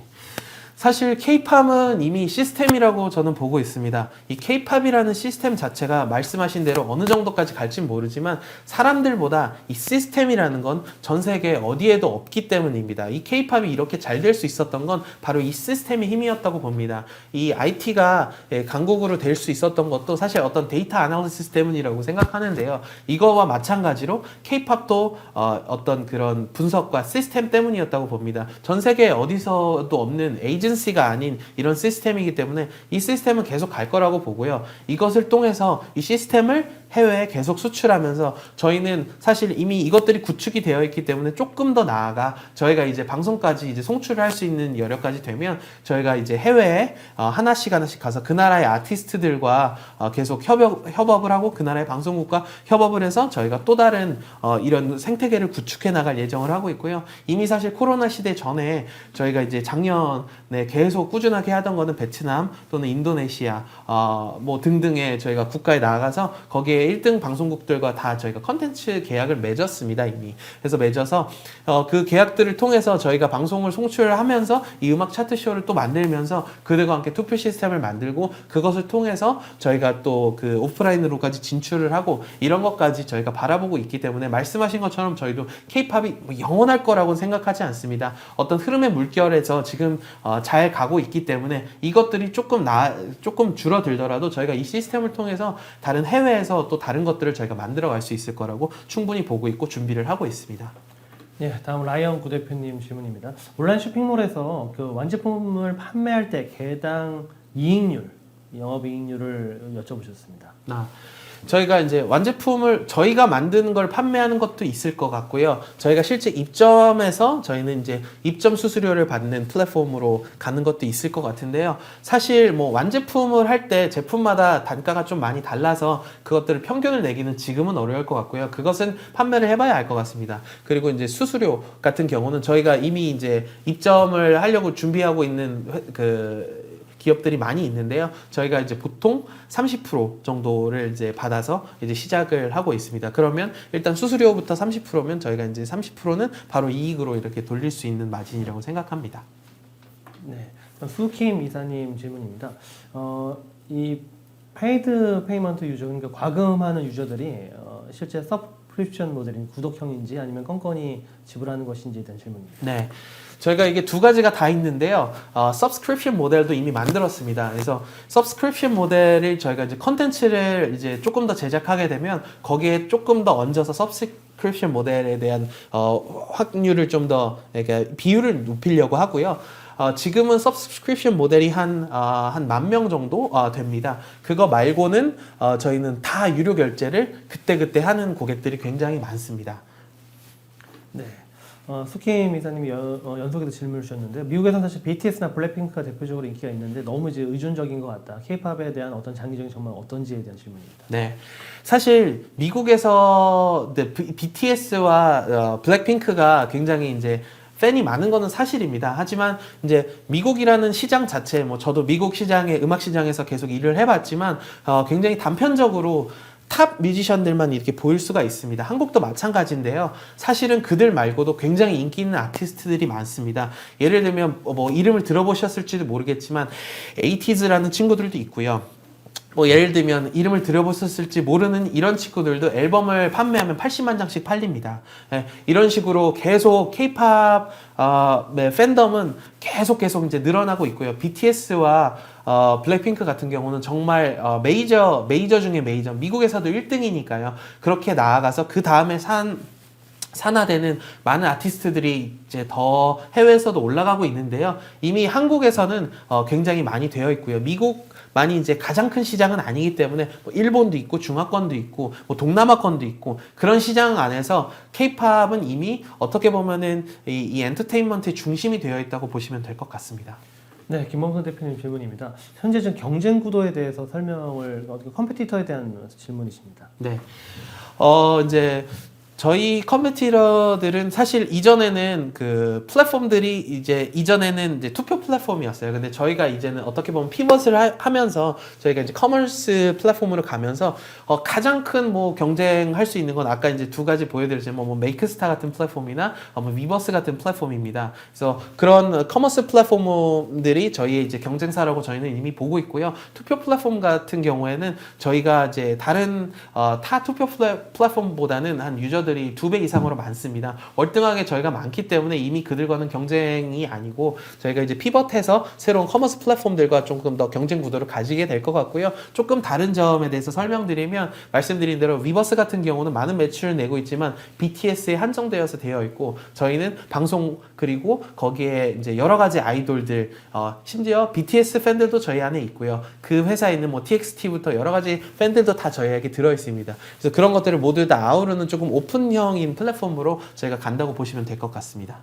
사실 K-팝은 이미 시스템이라고 저는 보고 있습니다. 이 K-팝이라는 시스템 자체가 말씀하신 대로 어느 정도까지 갈진 모르지만 사람들보다 이 시스템이라는 건 전 세계 어디에도 없기 때문입니다. 이 K-팝이 이렇게 잘 될 수 있었던 건 바로 이 시스템의 힘이었다고 봅니다. 이 IT가 강국으로 될 수 있었던 것도 사실 어떤 데이터 아나리시스 때문이라고 생각하는데요. 이거와 마찬가지로 K-팝도 어떤 그런 분석과 시스템 때문이었다고 봅니다. 전 세계 어디서도 없는 에이전시가 아닌 이런 시스템이기 때문에 이 시스템은 계속 갈 거라고 보고요. 이것을 통해서 이 시스템을 해외에 계속 수출하면서 저희는 사실 이미 이것들이 구축이 되어 있기 때문에 조금 더 나아가 저희가 이제 방송까지 이제 송출을 할 수 있는 여력까지 되면 저희가 이제 해외에 하나씩 가서 그 나라의 아티스트들과 계속 협업을 하고 그 나라의 방송국과 협업을 해서 저희가 또 다른 이런 생태계를 구축해 나갈 예정을 하고 있고요. 이미 사실 코로나 시대 전에 저희가 이제 작년에 계속 꾸준하게 하던 거는 베트남 또는 인도네시아 뭐 등등의 저희가 국가에 나가서 거기에 1등 방송국들과 다 저희가 컨텐츠 계약을 맺었습니다 이미. 그래서 맺어서 그 계약들을 통해서 저희가 방송을 송출을 하면서 이 음악 차트 쇼를 또 만들면서 그들과 함께 투표 시스템을 만들고 그것을 통해서 저희가 또 그 오프라인으로까지 진출을 하고 이런 것까지 저희가 바라보고 있기 때문에 말씀하신 것처럼 저희도 K-팝이 뭐 영원할 거라고 생각하지 않습니다. 어떤 흐름의 물결에서 지금 잘 가고 있기 때문에 이것들이 조금 줄어들더라도 저희가 이 시스템을 통해서 다른 해외에서 또 다른 것들을 저희가 만들어 갈 수 있을 거라고 충분히 보고 있고 준비를 하고 있습니다. 예, 다음 라이언 구 대표님 질문입니다. 온라인 쇼핑몰에서 그 완제품을 판매할 때 개당 이익률, 영업이익률을 여쭤보셨습니다. 저희가 이제 완제품을 저희가 만드는 걸 판매하는 것도 있을 것 같고요. 저희가 실제 입점해서 저희는 이제 입점 수수료를 받는 플랫폼으로 가는 것도 있을 것 같은데요. 사실 뭐 완제품을 할 때 제품마다 단가가 좀 많이 달라서 그것들을 평균을 내기는 지금은 어려울 것 같고요. 그것은 판매를 해봐야 알 것 같습니다. 그리고 이제 수수료 같은 경우는 저희가 이미 이제 입점을 하려고 준비하고 있는 기업들이 많이 있는데요. 저희가 이제 보통 30% 정도를 이제 받아서 이제 시작을 하고 있습니다. 그러면 일단 수수료부터 30%면 저희가 이제 30%는 바로 이익으로 이렇게 돌릴 수 있는 마진이라고 생각합니다. 네, 수킴 이사님 질문입니다. 이 페이드 페이먼트 유저, 그러니까 과금하는 유저들이 실제 서브스크립션 모델인 구독형인지 아니면 건건이 지불하는 것인지에 대한 질문입니다. 네. 저희가 이게 두 가지가 다 있는데요. 서브스크립션 모델도 이미 만들었습니다. 그래서 서브스크립션 모델을 저희가 이제 컨텐츠를 이제 조금 더 제작하게 되면 거기에 조금 더 얹어서 서브스크립션 모델에 대한 확률을 좀 더 그러니까 비율을 높이려고 하고요. 지금은 서브스크립션 모델이 한 10,000명 정도 됩니다. 그거 말고는 저희는 다 유료 결제를 그때그때 하는 고객들이 굉장히 많습니다. 네. 수킴 이사님이 연속해서 질문을 주셨는데 미국에서는 사실 BTS나 블랙핑크가 대표적으로 인기가 있는데 너무 이제 의존적인 것 같다. K-팝에 대한 어떤 장기적인 전망 어떤지에 대한 질문입니다. 네, 사실 미국에서 BTS와 블랙핑크가 굉장히 이제 팬이 많은 거는 사실입니다. 하지만 이제 미국이라는 시장 자체, 뭐 저도 미국 시장의 음악 시장에서 계속 일을 해봤지만 굉장히 단편적으로 탑 뮤지션들만 이렇게 보일 수가 있습니다. 한국도 마찬가지인데요. 사실은 그들 말고도 굉장히 인기 있는 아티스트들이 많습니다. 예를 들면 뭐 이름을 들어보셨을지도 모르겠지만 에이티즈라는 친구들도 있고요. 뭐 예를 들면 이름을 들어보셨을지 모르는 이런 친구들도 앨범을 판매하면 80만 장씩 팔립니다. 예, 이런 식으로 계속 K-팝 팬덤은 계속 이제 늘어나고 있고요. BTS와 블랙핑크 같은 경우는 정말 메이저 중에 메이저, 미국에서도 1등이니까요. 그렇게 나아가서 그 다음에 산화되는 많은 아티스트들이 이제 더 해외에서도 올라가고 있는데요. 이미 한국에서는 굉장히 많이 되어 있고요. 미국만이 이제 가장 큰 시장은 아니기 때문에 뭐 일본도 있고 중화권도 있고 뭐 동남아권도 있고 그런 시장 안에서 K-팝은 이미 어떻게 보면은 이 엔터테인먼트의 중심이 되어 있다고 보시면 될 것 같습니다. 네, 김범선 대표님 질문입니다. 현재 좀 경쟁 구도에 대해서 설명을 컴피티터에 대한 질문이십니다. 네, 이제 저희 컴퓨터들은 사실 이전에는 그 플랫폼들이 이전에는 이제 투표 플랫폼이었어요. 근데 저희가 이제는 어떻게 보면 피벗을 하면서 저희가 이제 커머스 플랫폼으로 가면서 가장 큰 뭐 경쟁할 수 있는 건 아까 이제 두 가지 보여드렸지만 뭐 메이크스타 같은 플랫폼이나 뭐 위버스 같은 플랫폼입니다. 그래서 그런 커머스 플랫폼들이 저희의 이제 경쟁사라고 저희는 이미 보고 있고요. 투표 플랫폼 같은 경우에는 저희가 이제 다른 타 투표 플랫폼보다는 한 유저들 유저들이 2배 이상으로 많습니다. 월등하게 저희가 많기 때문에 이미 그들과는 경쟁이 아니고 저희가 이제 피벗해서 새로운 커머스 플랫폼들과 조금 더 경쟁 구도를 가지게 될 것 같고요. 조금 다른 점에 대해서 설명드리면 말씀드린 대로 위버스 같은 경우는 많은 매출을 내고 있지만 BTS에 한정되어서 되어 있고 저희는 방송 그리고 거기에 이제 여러 가지 아이돌들 심지어 BTS 팬들도 저희 안에 있고요. 그 회사에 있는 뭐 TXT부터 여러 가지 팬들도 다 저희에게 들어 있습니다. 그래서 그런 것들을 모두 다 아우르는 조금 오픈형인 플랫폼으로 저희가 간다고 보시면 될 것 같습니다.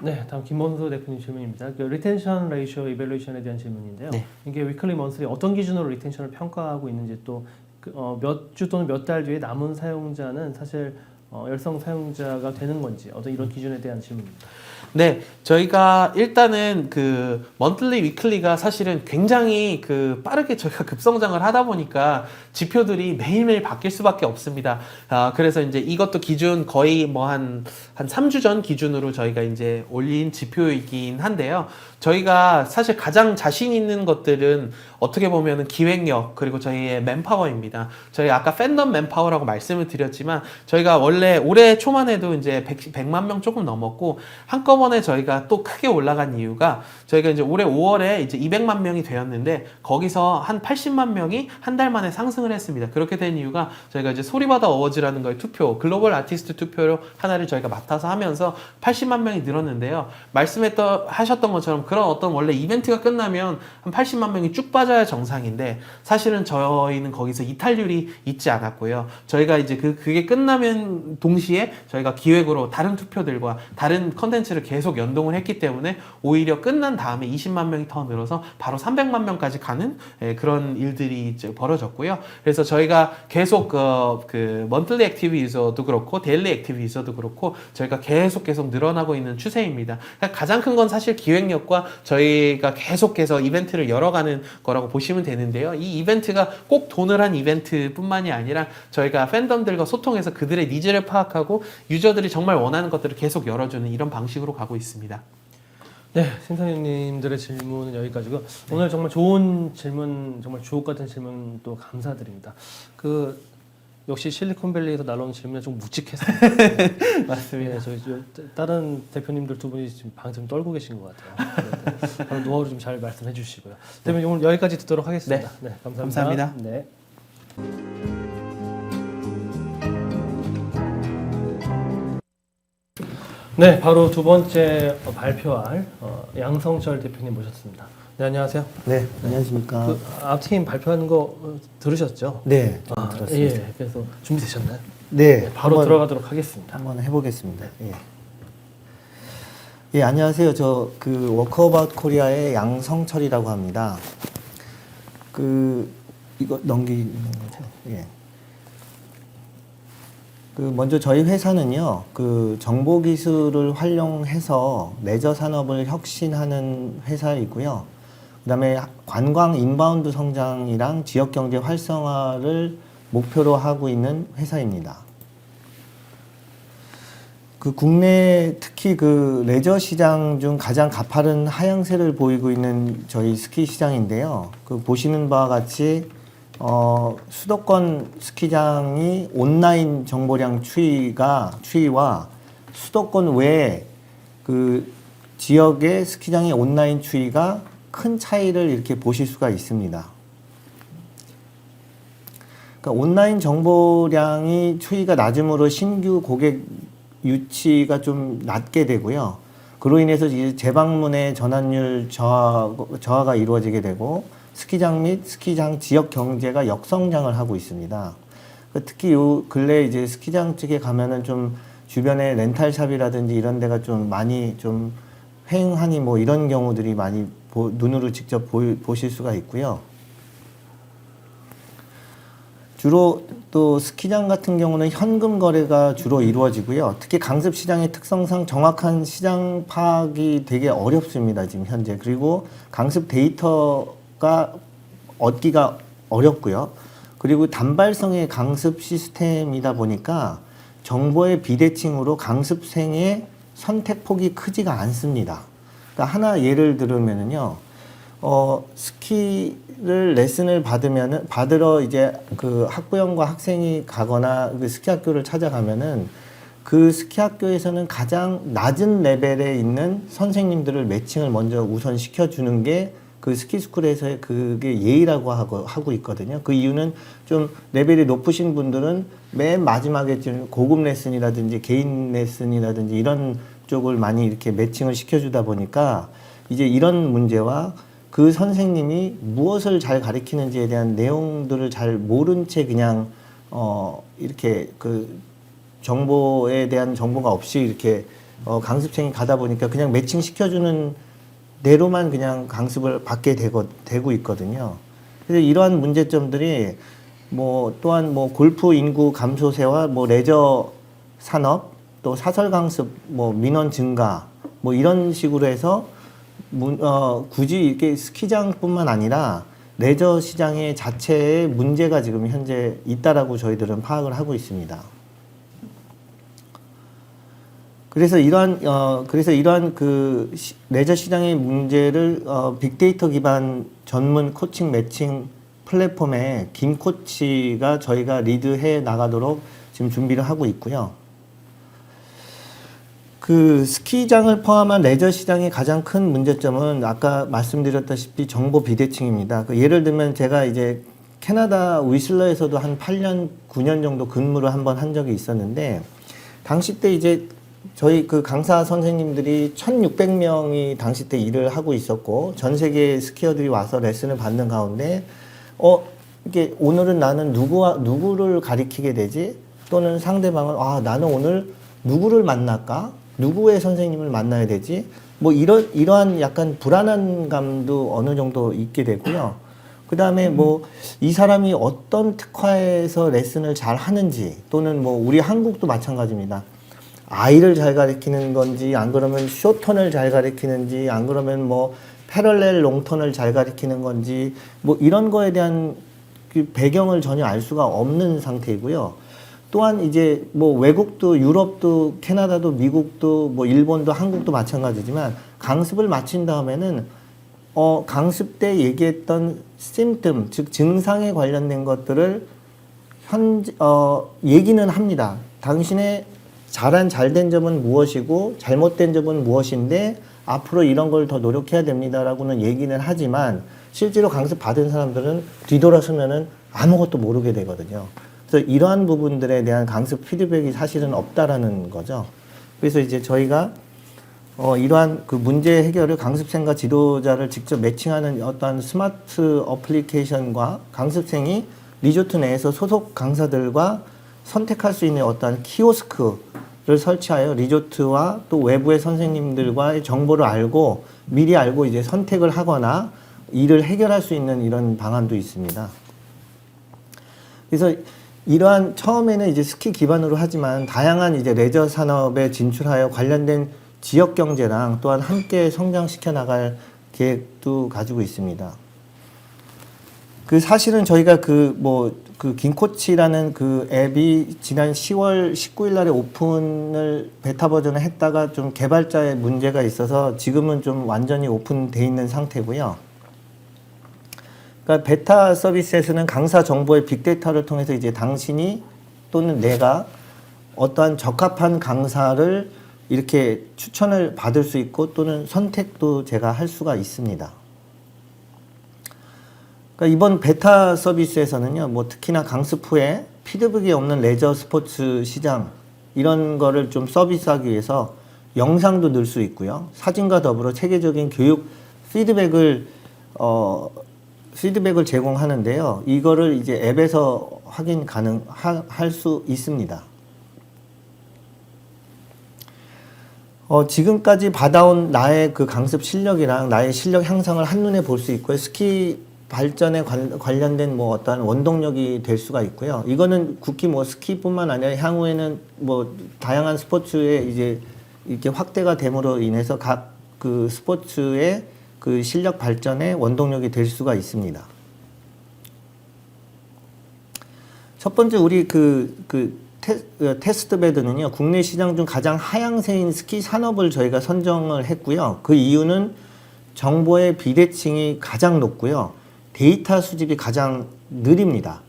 네, 다음 김범수 대표님 질문입니다. 그 리텐션 레이쇼 이밸루에이션에 대한 질문인데요. 네. 이게 위클리 먼슬리 어떤 기준으로 리텐션을 평가하고 있는지 또 몇 주 또는 몇 달 뒤에 남은 사용자는 사실 열성 사용자가 되는 건지 어떤 이런 기준에 대한 질문입니다. 네, 저희가 일단은 그 monthly, weekly가 사실은 굉장히 그 빠르게 저희가 급성장을 하다 보니까 지표들이 매일매일 바뀔 수밖에 없습니다. 그래서 이제 이것도 기준 거의 뭐 한 3주 전 기준으로 저희가 이제 올린 지표이긴 한데요. 저희가 사실 가장 자신 있는 것들은 어떻게 보면은 기획력 그리고 저희의 맨파워입니다. 저희 아까 팬덤 맨파워라고 말씀을 드렸지만 저희가 원래 올해 초만 해도 이제 100만 명 조금 넘었고 한꺼번에 저희가 또 크게 올라간 이유가 저희가 이제 올해 5월에 이제 200만 명이 되었는데 거기서 한 80만 명이 한 달 만에 상승을 했습니다. 그렇게 된 이유가 저희가 이제 소리바다 어워즈라는 거에 투표, 글로벌 아티스트 투표로 하나를 저희가 맡아서 하면서 80만 명이 늘었는데요. 하셨던 것처럼 그런 어떤 원래 이벤트가 끝나면 한 80만 명이 쭉 빠져야 정상인데 사실은 저희는 거기서 이탈률이 있지 않았고요. 저희가 이제 그게 끝나면 동시에 저희가 기획으로 다른 투표들과 다른 컨텐츠를 계속 연동을 했기 때문에 오히려 끝난 다음에 20만 명이 더 늘어서 바로 300만 명까지 가는 그런 일들이 이제 벌어졌고요. 그래서 저희가 계속 그 monthly active user도 그렇고 daily active user도 그렇고 저희가 계속 늘어나고 있는 추세입니다. 그러니까 가장 큰 건 사실 기획력과 저희가 계속해서 이벤트를 열어가는 거라고 보시면 되는데요. 이 이벤트가 꼭 돈을 한 이벤트뿐만이 아니라 저희가 팬덤들과 소통해서 그들의 니즈를 파악하고 유저들이 정말 원하는 것들을 계속 열어주는 이런 방식으로 가고 있습니다. 네, 심사위원님들의 질문은 여기까지고 오늘 정말 좋은 질문, 정말 주옥 같은 질문 또 감사드립니다. 역시 실리콘밸리에서 날라오는 질문이 좀 묵직했어요. 맞습니다. 네, 저희 다른 대표님들 두 분이 지금 방금 떨고 계신 것 같아요. 네, 네. 노하우를 좀 잘 말씀해 주시고요. 대표님 오늘 여기까지 듣도록 하겠습니다. 네, 감사합니다. 네. 네, 바로 두 번째 발표할 양성철 대표님 모셨습니다. 네, 안녕하세요. 네, 안녕하십니까. 앞팀 발표하는 거 들으셨죠? 네, 들었습니다. 예, 그래서 준비되셨나요? 네, 바로 들어가도록 하겠습니다. 한번 해보겠습니다. 예. 예, 안녕하세요. 저 워크어바웃 코리아의 양성철이라고 합니다. 이거 넘기는 거죠? 예. 먼저 저희 회사는요, 정보 기술을 활용해서 레저 산업을 혁신하는 회사이고요. 그 다음에 관광 인바운드 성장이랑 지역 경제 활성화를 목표로 하고 있는 회사입니다. 국내 특히 레저 시장 중 가장 가파른 하향세를 보이고 있는 저희 스키 시장인데요. 보시는 바와 같이 수도권 스키장이 온라인 정보량 추이와 수도권 외에 지역의 스키장의 온라인 추이가 큰 차이를 이렇게 보실 수가 있습니다. 그러니까 온라인 정보량이 추이가 낮음으로 신규 고객 유치가 좀 낮게 되고요. 그로 인해서 이제 재방문의 전환율 저하가 이루어지게 되고 스키장 및 스키장 지역 경제가 역성장을 하고 있습니다. 특히 요 근래 이제 스키장 쪽에 가면은 좀 주변에 렌탈샵이라든지 이런 데가 좀 많이 좀 횡하니 뭐 이런 경우들이 많이 눈으로 직접 보실 수가 있고요. 주로 또 스키장 같은 경우는 현금 거래가 주로 이루어지고요. 특히 강습 시장의 특성상 정확한 시장 파악이 되게 어렵습니다, 지금 현재. 그리고 강습 데이터가 얻기가 어렵고요. 그리고 단발성의 강습 시스템이다 보니까 정보의 비대칭으로 강습생의 선택폭이 크지가 않습니다. 그러니까 하나 예를 들면은요, 스키를 레슨을 받으러 이제 학부형과 학생이 가거나 스키 학교를 찾아가면은 그 스키 학교에서는 가장 낮은 레벨에 있는 선생님들을 매칭을 먼저 우선 시켜주는 게 그 스키스쿨에서의 그게 예의라고 하고 있거든요. 그 이유는 좀 레벨이 높으신 분들은 맨 마지막에 좀 고급 레슨이라든지 개인 레슨이라든지 이런 쪽을 많이 이렇게 매칭을 시켜주다 보니까 이제 이런 문제와 그 선생님이 무엇을 잘 가르치는지에 대한 내용들을 잘 모른 채 그냥 이렇게 그 정보에 대한 정보가 없이 이렇게 강습생이 가다 보니까 그냥 매칭 시켜주는 대로만 그냥 강습을 받게 되고 있거든요. 그래서 이러한 문제점들이 뭐 또한 뭐 골프 인구 감소세와 뭐 레저 산업 또 사설 강습 뭐 민원 증가 뭐 이런 식으로 해서 굳이 이렇게 스키장뿐만 아니라 레저 시장의 자체에 문제가 지금 현재 있다라고 저희들은 파악을 하고 있습니다. 그래서 이러한 그 레저 시장의 문제를 빅데이터 기반 전문 코칭 매칭 플랫폼에 김 코치가 저희가 리드해 나가도록 지금 준비를 하고 있고요. 그 스키장을 포함한 레저 시장의 가장 큰 문제점은 아까 말씀드렸다시피 정보 비대칭입니다. 그 예를 들면 제가 이제 캐나다 위슬러에서도 한 8년, 9년 정도 근무를 한번 한 적이 있었는데 당시 때 이제 저희 그 강사 선생님들이 1,600명이 당시 때 일을 하고 있었고 전 세계 스키어들이 와서 레슨을 받는 가운데 이게 오늘은 나는 누구를 가리키게 되지? 또는 상대방은 나는 오늘 누구를 만날까? 누구의 선생님을 만나야 되지? 뭐 이러한 약간 불안한 감도 어느 정도 있게 되고요. 그 다음에 뭐 이 사람이 어떤 특화에서 레슨을 잘 하는지 또는 뭐 우리 한국도 마찬가지입니다. 아이를 잘 가르치는 건지 안 그러면 쇼턴을 잘 가르치는지 안 그러면 뭐 패럴렐 롱턴을 잘 가르치는 건지 뭐 이런 거에 대한 그 배경을 전혀 알 수가 없는 상태이고요. 또한 이제 뭐 외국도 유럽도 캐나다도 미국도 뭐 일본도 한국도 마찬가지지만 강습을 마친 다음에는 강습 때 얘기했던 심튼 즉 증상에 관련된 것들을 얘기는 합니다. 당신의 잘된 점은 무엇이고 잘못된 점은 무엇인데 앞으로 이런 걸 더 노력해야 됩니다라고는 얘기는 하지만 실제로 강습 받은 사람들은 뒤돌아서면은 아무것도 모르게 되거든요. 그래서 이러한 부분들에 대한 강습 피드백이 사실은 없다라는 거죠. 그래서 이제 저희가 이러한 그 문제 해결을 강습생과 지도자를 직접 매칭하는 어떠한 스마트 어플리케이션과 강습생이 리조트 내에서 소속 강사들과 선택할 수 있는 어떠한 키오스크를 설치하여 리조트와 또 외부의 선생님들과의 정보를 미리 알고 이제 선택을 하거나 일을 해결할 수 있는 이런 방안도 있습니다. 그래서 이러한 처음에는 이제 스키 기반으로 하지만 다양한 이제 레저 산업에 진출하여 관련된 지역 경제랑 또한 함께 성장시켜 나갈 계획도 가지고 있습니다. 그 사실은 저희가 그 김코치라는 그 앱이 지난 10월 19일 날에 오픈을 베타 버전을 했다가 좀 개발자의 문제가 있어서 지금은 좀 완전히 오픈돼 있는 상태고요. 그러니까 베타 서비스에서는 강사 정보의 빅데이터를 통해서 이제 당신이 또는 내가 어떠한 적합한 강사를 이렇게 추천을 받을 수 있고 또는 선택도 제가 할 수가 있습니다. 그러니까 이번 베타 서비스에서는요, 뭐 특히나 강습 후에 피드백이 없는 레저 스포츠 시장 이런 거를 좀 서비스하기 위해서 영상도 넣을 수 있고요. 사진과 더불어 체계적인 교육 피드백을 제공하는데요. 이거를 이제 앱에서 확인 가능할 수 있습니다. 지금까지 받아온 나의 그 강습 실력이랑 나의 실력 향상을 한눈에 볼 수 있고요. 스키 발전에 관련된 뭐 어떠한 원동력이 될 수가 있고요. 이거는 국히 뭐 스키뿐만 아니라 향후에는 뭐 다양한 스포츠에 이제 이렇게 확대가 됨으로 인해서 각 그 스포츠의 그 실력 발전에 원동력이 될 수가 있습니다. 첫 번째 우리 테스트베드는요, 국내 시장 중 가장 하향세인 스키 산업을 저희가 선정을 했고요. 그 이유는 정보의 비대칭이 가장 높고요. 데이터 수집이 가장 느립니다.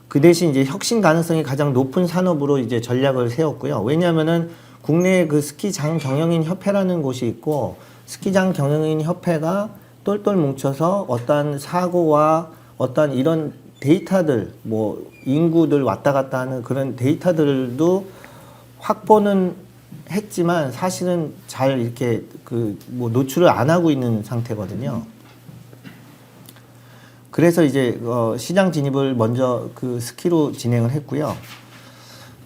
그 대신 이제 혁신 가능성이 가장 높은 산업으로 이제 전략을 세웠고요. 왜냐하면은 국내에 그 스키장 경영인 협회라는 곳이 있고 스키장 경영인 협회가 똘똘 뭉쳐서 어떠한 사고와 어떠한 이런 데이터들, 뭐 인구들 왔다 갔다 하는 그런 데이터들도 확보는 했지만 사실은 잘 이렇게 그 뭐 노출을 안 하고 있는 상태거든요. 그래서 이제 시장 진입을 먼저 그 스키로 진행을 했고요.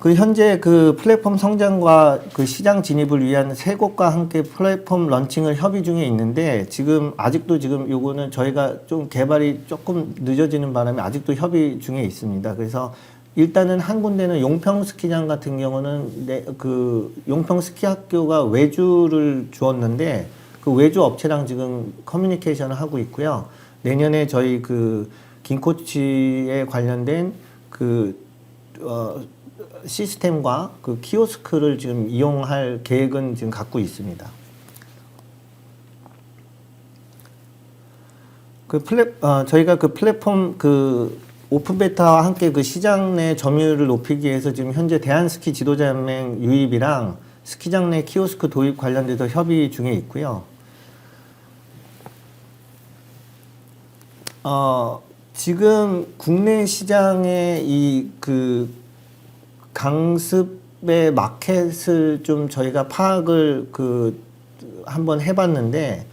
그 현재 그 플랫폼 성장과 그 시장 진입을 위한 세 곳과 함께 플랫폼 런칭을 협의 중에 있는데 지금 아직도 지금 요거는 저희가 좀 개발이 조금 늦어지는 바람에 아직도 협의 중에 있습니다. 그래서 일단은 한 군데는 용평 스키장 같은 경우는 그 용평 스키 학교가 외주를 주었는데 그 외주 업체랑 지금 커뮤니케이션을 하고 있고요. 내년에 저희 그 긴코치에 관련된 그 시스템과 그 키오스크를 지금 이용할 계획은 지금 갖고 있습니다. 저희가 그 플랫폼 그 오픈 베타와 함께 그 시장 내 점유율을 높이기 위해서 지금 현재 대한스키 지도자연맹 유입이랑 스키장 내 키오스크 도입 관련돼서 협의 중에 있고요. 지금 국내 시장의 이 그 강습의 마켓을 좀 저희가 파악을 그 한번 해봤는데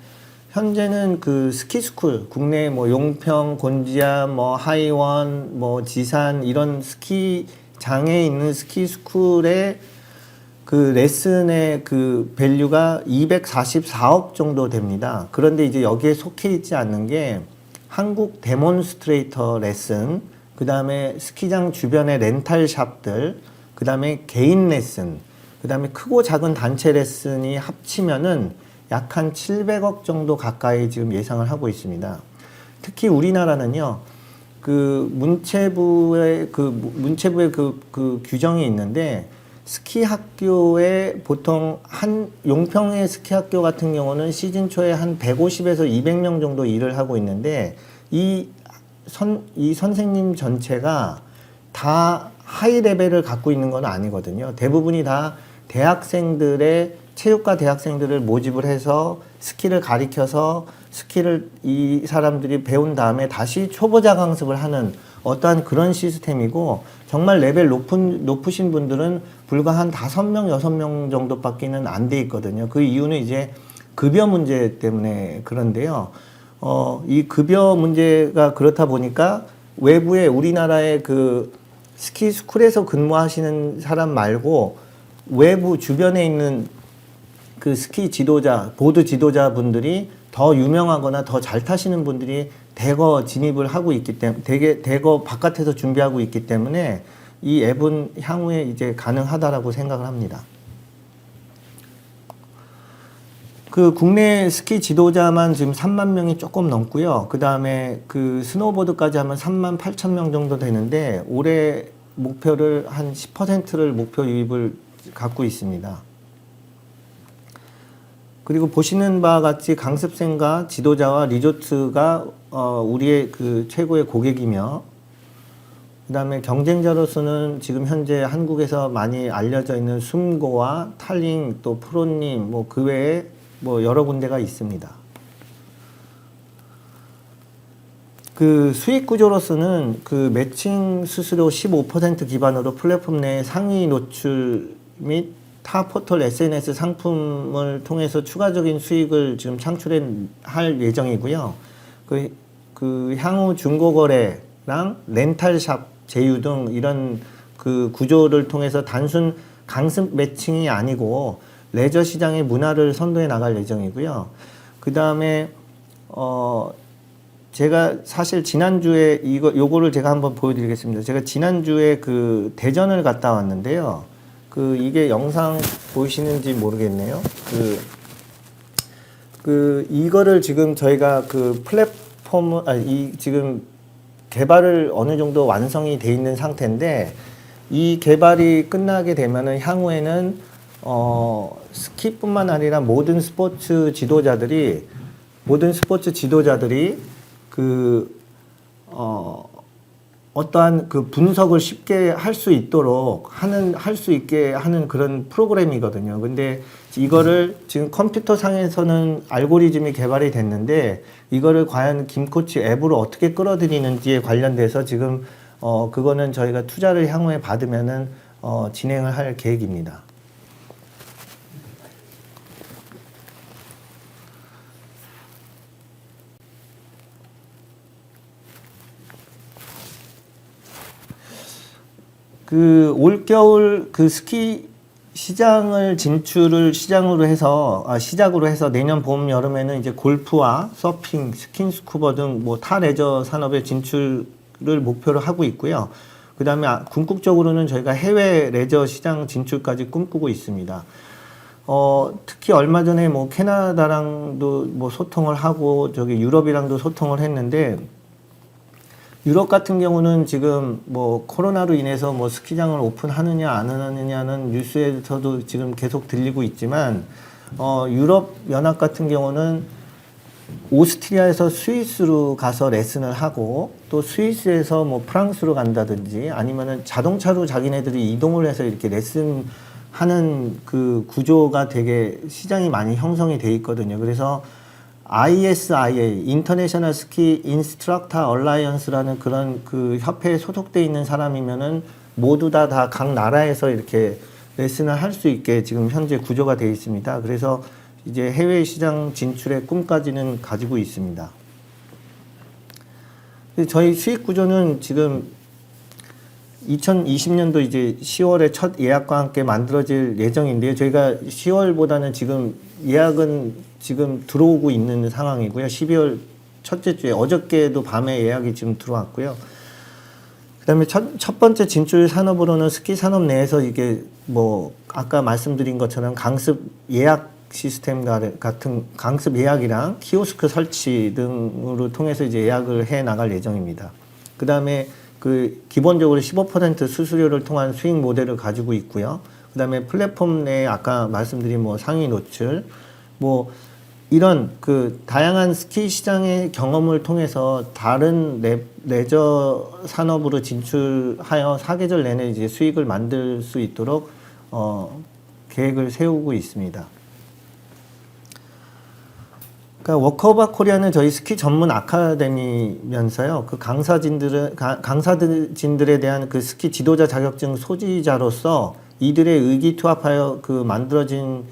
현재는 그 스키스쿨 국내 뭐 용평, 곤지암, 뭐 하이원, 뭐 지산 이런 스키장에 있는 스키스쿨의 그 레슨의 그 밸류가 244억 정도 됩니다. 그런데 이제 여기에 속해 있지 않는 게 한국 데몬스트레이터 레슨, 그 다음에 스키장 주변의 렌탈 샵들, 그 다음에 개인 레슨, 그 다음에 크고 작은 단체 레슨이 합치면은 약 한 700억 정도 가까이 지금 예상을 하고 있습니다. 특히 우리나라는요, 그 문체부의 그 규정이 있는데 스키 학교에 보통 한 용평의 스키 학교 같은 경우는 시즌 초에 한 150에서 200명 정도 일을 하고 있는데 이 선생님 전체가 다 하이 레벨을 갖고 있는 건 아니거든요. 대부분이 다 대학생들의 체육과 대학생들을 모집을 해서 스키를 가리켜서 스키를 이 사람들이 배운 다음에 다시 초보자 강습을 하는 어떠한 그런 시스템이고 정말 레벨 높으신 분들은 불과 한 5명, 6명 정도밖에는 안 돼 있거든요. 그 이유는 이제 급여 문제 때문에 그런데요. 이 급여 문제가 그렇다 보니까 외부에 우리나라의 그 스키 스쿨에서 근무하시는 사람 말고 외부 주변에 있는 그 스키 지도자, 보드 지도자 분들이 더 유명하거나 더 잘 타시는 분들이 대거 진입을 하고 있기 때문에 대거 바깥에서 준비하고 있기 때문에 이 앱은 향후에 이제 가능하다라고 생각을 합니다. 그 국내 스키 지도자만 지금 3만 명이 조금 넘고요. 그 다음에 그 스노보드까지 하면 3만 8천 명 정도 되는데 올해 목표를 한 10%를 목표 유입을 갖고 있습니다. 그리고 보시는 바와 같이 강습생과 지도자와 리조트가 우리의 그 최고의 고객이며 그 다음에 경쟁자로서는 지금 현재 한국에서 많이 알려져 있는 숨고와 탈링 또 프로님 뭐 그 외에 뭐 여러 군데가 있습니다. 그 수익 구조로서는 그 매칭 수수료 15% 기반으로 플랫폼 내 상위 노출 및 타 포털 SNS 상품을 통해서 추가적인 수익을 지금 창출할 예정이고요. 그 향후 중고거래랑 렌탈샵 제휴 등 이런 그 구조를 통해서 단순 강습 매칭이 아니고 레저 시장의 문화를 선도해 나갈 예정이고요. 그 다음에 제가 사실 지난주에 요거를 제가 한번 보여드리겠습니다. 제가 지난주에 그 대전을 갔다 왔는데요. 그 이게 영상 보이시는지 모르겠네요. 이거를 지금 저희가 그 플랫폼 지금 개발을 어느 정도 완성이 돼 있는 상태인데 이 개발이 끝나게 되면은 향후에는 스키뿐만 아니라 모든 스포츠 지도자들이 어떠한 그 분석을 쉽게 할 수 있도록 할 수 있게 하는 그런 프로그램이거든요. 근데 이거를 지금 컴퓨터 상에서는 알고리즘이 개발이 됐는데 이거를 과연 김코치 앱으로 어떻게 끌어들이는지에 관련돼서 지금 그거는 저희가 투자를 향후에 받으면은 진행을 할 계획입니다. 그 올겨울 그 스키 시장을 시장으로 해서 시작으로 해서 내년 봄 여름에는 이제 골프와 서핑, 스킨스쿠버 등 뭐 타 레저 산업의 진출을 목표로 하고 있고요. 그다음에 궁극적으로는 저희가 해외 레저 시장 진출까지 꿈꾸고 있습니다. 특히 얼마 전에 뭐 캐나다랑도 뭐 소통을 하고 저기 유럽이랑도 소통을 했는데 유럽 같은 경우는 지금 뭐 코로나로 인해서 뭐 스키장을 오픈하느냐 안 하느냐는 뉴스에서도 지금 계속 들리고 있지만 유럽 연합 같은 경우는 오스트리아에서 스위스로 가서 레슨을 하고 또 스위스에서 뭐 프랑스로 간다든지 아니면은 자동차로 자기네들이 이동을 해서 이렇게 레슨하는 그 구조가 되게 시장이 많이 형성이 돼 있거든요. 그래서 ISIA, 인터내셔널 스키 인스트럭터 얼라이언스라는 그런 그 협회에 소속돼 있는 사람이면은 모두 다 각 나라에서 이렇게 레슨을 할 수 있게 지금 현재 구조가 되어 있습니다. 그래서 이제 해외 시장 진출의 꿈까지는 가지고 있습니다. 저희 수익 구조는 지금 2020년도 이제 10월에 첫 예약과 함께 만들어질 예정인데요. 저희가 10월보다는 지금 예약은 지금 들어오고 있는 상황이고요. 12월 첫째 주에 어저께도 밤에 예약이 지금 들어왔고요. 그다음에 첫 번째 진출 산업으로는 스키 산업 내에서 이게 뭐 아까 말씀드린 것처럼 강습 예약 시스템 같은 강습 예약이랑 키오스크 설치 등으로 통해서 이제 예약을 해 나갈 예정입니다. 그다음에 그 기본적으로 15% 수수료를 통한 수익 모델을 가지고 있고요. 그다음에 플랫폼 내에 아까 말씀드린 뭐 상위 노출 뭐 이런 그 다양한 스키 시장의 경험을 통해서 다른 레저 산업으로 진출하여 사계절 내내 이제 수익을 만들 수 있도록 계획을 세우고 있습니다. 그러니까 워커오버 코리아는 저희 스키 전문 아카데미면서요. 그 강사진들에 대한 그 스키 지도자 자격증 소지자로서 이들의 의기투합하여 그 만들어진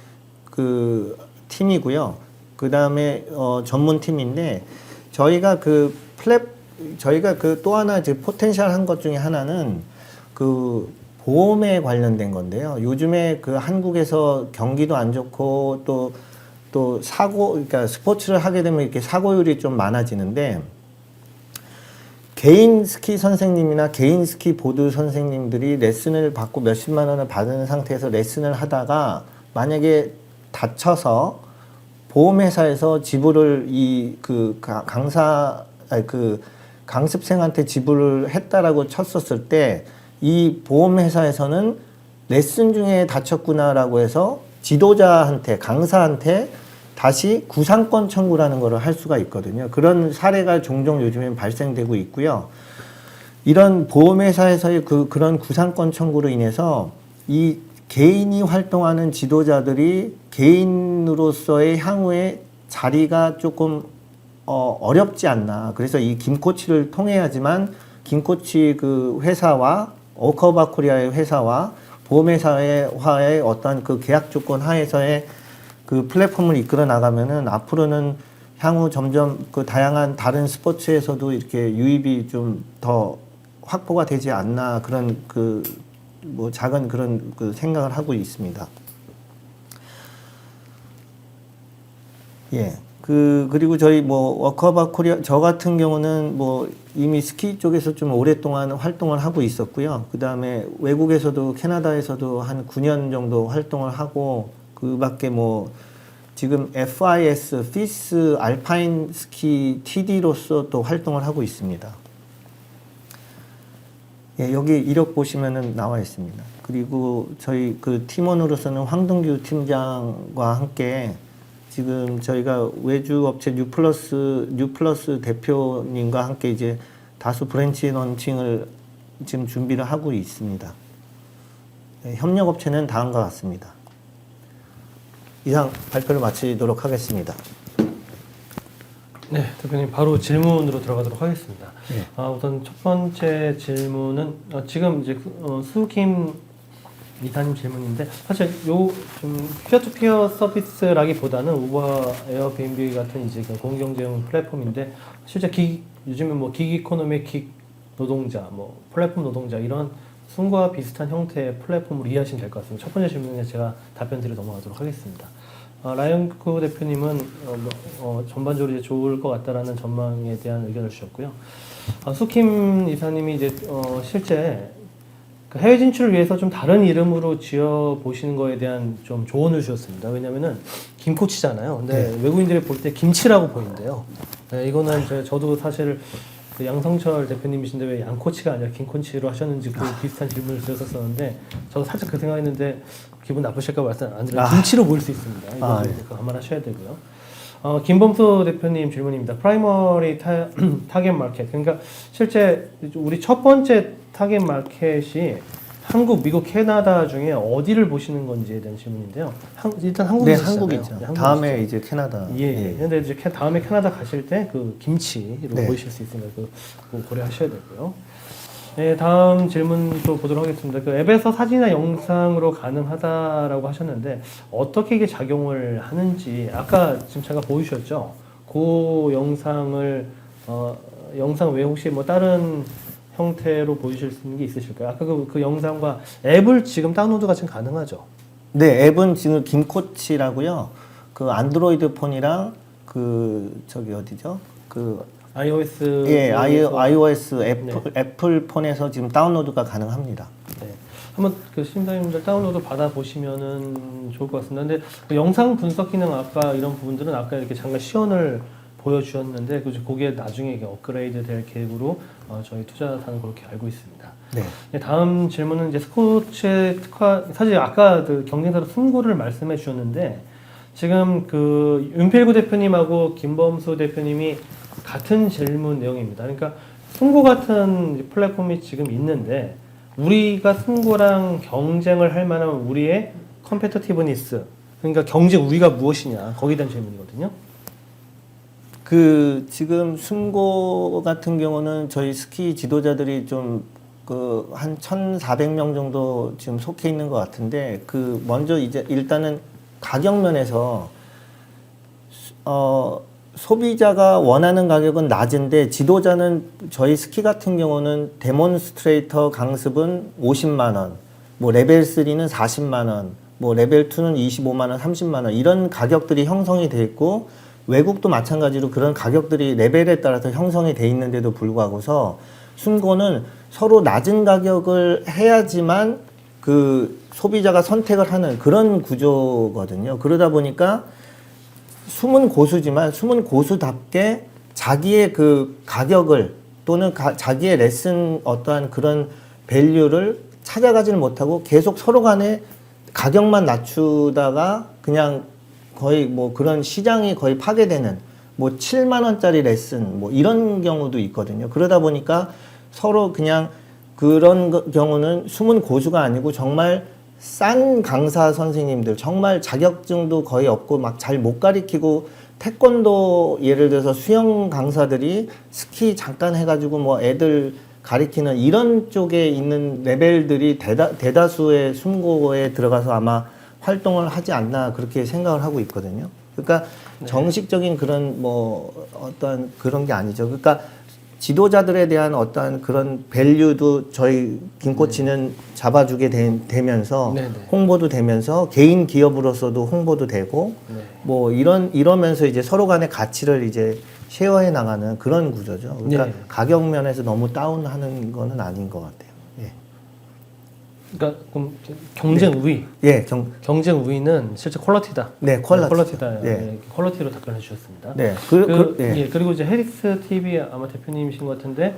그 팀이고요. 그 다음에 전문 팀인데 저희가 또 하나 이제 포텐셜 한 것 중에 하나는 그 보험에 관련된 건데요. 요즘에 그 한국에서 경기도 안 좋고 또 그러니까 스포츠를 하게 되면 이렇게 사고율이 좀 많아지는데 개인 스키 선생님이나 개인 스키 보드 선생님들이 레슨을 받고 몇십만 원을 받은 상태에서 레슨을 하다가 만약에 다쳐서 보험회사에서 지불을 강습생한테 지불을 했다라고 쳤었을 때 이 보험회사에서는 레슨 중에 다쳤구나라고 해서 지도자한테 강사한테 다시 구상권 청구라는 것을 할 수가 있거든요. 그런 사례가 종종 요즘엔 발생되고 있고요. 이런 보험회사에서의 그런 구상권 청구로 인해서 이 개인이 활동하는 지도자들이 개인으로서의 향후의 자리가 조금 어렵지 않나. 그래서 이 김코치를 통해야지만 김코치 그 회사와 워커오버 코리아의 회사와 보험회사와의 어떤 그 계약 조건 하에서의 그 플랫폼을 이끌어 나가면은 앞으로는 향후 점점 그 다양한 다른 스포츠에서도 이렇게 유입이 좀 더 확보가 되지 않나 그런 그 뭐 작은 그런 그 생각을 하고 있습니다. 예. 그리고 저희 뭐 워커오버 코리아 저 같은 경우는 뭐 이미 스키 쪽에서 좀 오랫동안 활동을 하고 있었고요. 그다음에 외국에서도 캐나다에서도 한 9년 정도 활동을 하고 그밖에 뭐 지금 FIS 알파인 스키 TD로서 또 활동을 하고 있습니다. 예, 여기 이력 보시면은 나와 있습니다. 그리고 저희 그 팀원으로서는 황동규 팀장과 함께 지금 저희가 외주 업체 뉴플러스 대표님과 함께 이제 다수 브랜치 런칭을 지금 준비를 하고 있습니다. 네, 협력업체는 다음과 같습니다. 이상 발표를 마치도록 하겠습니다. 네, 대표님 바로 질문으로 들어가도록 하겠습니다. 네. 우선 첫 번째 질문은 지금 이제 수김 이사님 질문인데 사실 좀 피어투피어 서비스라기보다는 우버, 에어비앤비 같은 이제 그 공경제형 플랫폼인데 실제 요즘에 뭐 긱 이코노미, 긱 노동자, 뭐 플랫폼 노동자 이런 순과 비슷한 형태의 플랫폼으로 이해하시면 될 것 같습니다. 첫 번째 질문에 제가 답변 드려 넘어가도록 하겠습니다. 라이언쿠 대표님은 전반적으로 이제 좋을 것 같다라는 전망에 대한 의견을 주셨고요. 수킴 이사님이 이제 실제 그 해외 진출을 위해서 좀 다른 이름으로 지어 보시는 거에 대한 좀 조언을 주셨습니다. 왜냐면은 김코치잖아요. 근데 네. 외국인들이 볼 때 김치라고 보이는데요. 네, 이거는 저도 사실 그 양성철 대표님이신데 왜 양코치가 아니라 김코치로 하셨는지 그 비슷한 질문을 드렸었는데 저도 살짝 그 생각했는데 기분 나쁘실까 말씀 안 드려요. 김치로 보일 수 있습니다. 이거 네. 감안하셔야 되고요. 김범수 대표님 질문입니다. 프라이머리 타겟 마켓. 그러니까 실제 우리 첫 번째 타겟 마켓이 한국, 미국, 캐나다 중에 어디를 보시는 건지에 대한 질문인데요. 일단 네, 한국이시잖아요. 한국이죠. 네, 다음에 이제 캐나다. 예. 근데 이제 다음에 캐나다 가실 때 그 김치로 네. 보이실 수 있으니까 그거 고려하셔야 되고요. 네, 다음 질문 또 보도록 하겠습니다. 그 앱에서 사진이나 영상으로 가능하다라고 하셨는데 어떻게 이게 작용을 하는지 아까 지금 제가 보여주셨죠? 그 영상을 영상 외에 혹시 뭐 다른 형태로 보여주실 수 있는 게 있으실까요? 아까 그 영상과 앱을 지금 다운로드가 지금 가능하죠? 네, 앱은 지금 김코치라고요. 그 안드로이드 폰이랑 그 저기 어디죠? 그 iOS 예, iOS 애플 폰에서 지금 다운로드가 가능합니다. 네. 한번 그 심사위원들 다운로드 받아 보시면은 좋을 것 같습니다. 근데 그 영상 분석 기능 아까 이런 부분들은 아까 이렇게 잠깐 시연을 보여주셨는데 그게 나중에 이게 업그레이드 될 계획으로 저희 투자사는 그렇게 알고 있습니다. 네. 네, 다음 질문은 이제 스코츠의 특화 사실 아까 그 경쟁사로 승고를 말씀해 주셨는데 지금 그 윤필구 대표님하고 김범수 대표님이 같은 질문 내용입니다. 그러니까 승고 같은 플랫폼이 지금 있는데 우리가 승고랑 경쟁을 할 만한 우리의 컴페터티브니스 그러니까 경쟁 우위가 무엇이냐 거기에 대한 질문이거든요. 그 지금 승고 같은 경우는 저희 스키 지도자들이 좀 그 한 1,400명 정도 지금 속해 있는 것 같은데 그 먼저 이제 일단은 가격 면에서 소비자가 원하는 가격은 낮은데 지도자는 저희 스키 같은 경우는 데몬스트레이터 강습은 50만 원, 뭐 레벨 3는 40만 원, 뭐 레벨 2는 25만 원, 30만 원 이런 가격들이 형성이 돼 있고 외국도 마찬가지로 그런 가격들이 레벨에 따라서 형성이 돼 있는데도 불구하고서 순고는 서로 낮은 가격을 해야지만 그 소비자가 선택을 하는 그런 구조거든요. 그러다 보니까 숨은 고수지만 숨은 고수답게 자기의 그 가격을 또는 자기의 레슨 어떠한 그런 밸류를 찾아가지는 못하고 계속 서로 간에 가격만 낮추다가 그냥 거의 뭐 그런 시장이 거의 파괴되는 뭐 7만 원짜리 레슨 뭐 이런 경우도 있거든요. 그러다 보니까 서로 그냥 그런 경우는 숨은 고수가 아니고 정말 싼 강사 선생님들 정말 자격증도 거의 없고 막 잘 못 가리키고 태권도 예를 들어서 수영 강사들이 스키 잠깐 해가지고 뭐 애들 가리키는 이런 쪽에 있는 레벨들이 대다수의 숨고에 들어가서 아마 활동을 하지 않나 그렇게 생각을 하고 있거든요. 그러니까 정식적인 그런 뭐 어떤 그런 게 아니죠. 그러니까 지도자들에 대한 어떤 그런 밸류도 저희 김코치는 잡아주게 되면서 네네. 홍보도 되면서 개인 기업으로서도 홍보도 되고 네. 뭐 이러면서 이제 서로 간의 가치를 이제 쉐어해 나가는 그런 구조죠. 그러니까 네. 가격 면에서 너무 다운하는 거는 아닌 것 같아요. 예. 그러니까 그럼 경쟁 우위. 예, 경쟁 우위는 실제 퀄리티다. 네, 퀄리티다. 예. 네, 퀄리티로 답변해 주셨습니다. 네, 예. 예, 그리고 이제 헤릭스 TV 아마 대표님이신 것 같은데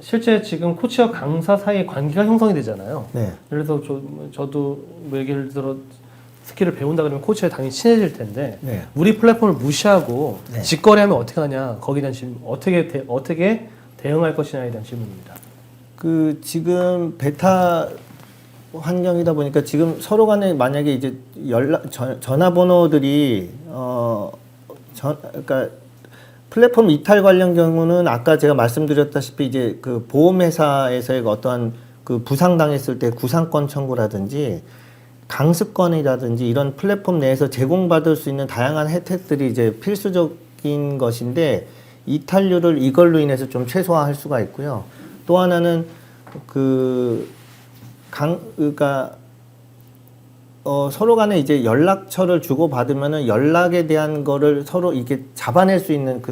실제 지금 코치와 강사 사이의 관계가 형성이 되잖아요. 네. 그래서 저도 뭐 예를 들어 스킬을 배운다 그러면 코치와 당연히 친해질 텐데 네. 우리 플랫폼을 무시하고 네. 직거래하면 어떻게 하냐 거기에 대한 질문 어떻게 대응할 것이냐에 대한 질문입니다. 그 지금 베타 환경이다 보니까 지금 서로 간에 만약에 이제 전화번호들이 그러니까 플랫폼 이탈 관련 경우는 아까 제가 말씀드렸다시피 이제 그 보험회사에서의 어떠한 그 부상당했을 때 구상권 청구라든지 강습권이라든지 이런 플랫폼 내에서 제공받을 수 있는 다양한 혜택들이 이제 필수적인 것인데 이탈률을 이걸로 인해서 좀 최소화할 수가 있고요. 또 하나는 그러니까 서로 간에 이제 연락처를 주고 받으면은 연락에 대한 거를 서로 이렇게 잡아낼 수 있는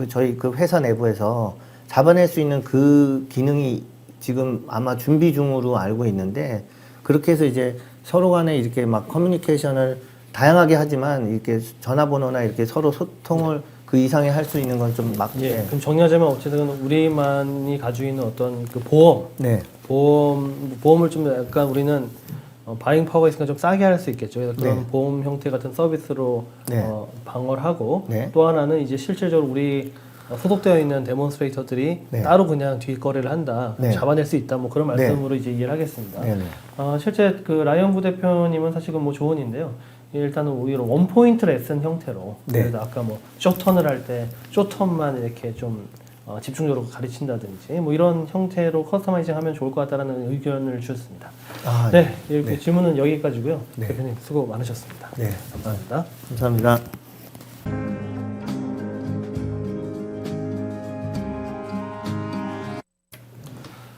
저희 그 회사 내부에서 잡아낼 수 있는 그 기능이 지금 아마 준비 중으로 알고 있는데 그렇게 해서 이제 서로 간에 이렇게 막 커뮤니케이션을 다양하게 하지만 이렇게 전화번호나 이렇게 서로 소통을 그 이상에 할 수 있는 건 좀 예, 그럼 정리하자면 어쨌든 우리만이 가지고 있는 어떤 그 보험을 좀 약간 우리는 바잉 파워가 있으니까 좀 싸게 할 수 있겠죠. 그래서 그런 네. 보험 형태 같은 서비스로 네. 방어를 하고 네. 또 하나는 이제 실질적으로 우리 소속되어 있는 데몬스트레이터들이 네. 따로 그냥 뒷거래를 한다, 네. 잡아낼 수 있다, 뭐 그런 네. 말씀으로 이제 이해를 하겠습니다. 네, 네. 실제 그 라이언 부대표님은 사실은 뭐 조언인데요. 일단은 오히려 원포인트 레슨 형태로 네. 그래서 아까 뭐 쇼턴을 할 때 쇼턴만 이렇게 좀 집중적으로 가르친다든지 뭐 이런 형태로 커스터마이징하면 좋을 것 같다라는 의견을 주셨습니다. 네, 이렇게 네. 질문은 여기까지고요. 네. 대표님 수고 많으셨습니다. 네. 감사합니다. 감사합니다.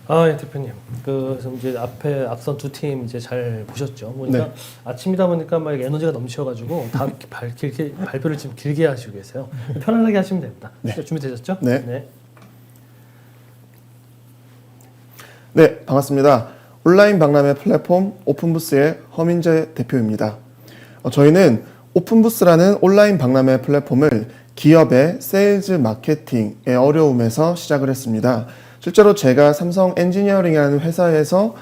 예, 대표님. 그래서 이제 앞선 두 팀 이제 잘 보셨죠? 보니까 네. 아침이다 보니까 막 에너지가 넘쳐가지고 다 발표를 지금 길게 하시고 계세요. 편안하게 하시면 됩니다. 네. 준비되셨죠? 네. 네, 반갑습니다. 온라인 박람회 플랫폼 오픈부스의 허민재 대표입니다. 저희는 오픈부스라는 온라인 박람회 플랫폼을 기업의 세일즈 마케팅의 어려움에서 시작을 했습니다. 실제로 제가 삼성 엔지니어링이라는 회사에서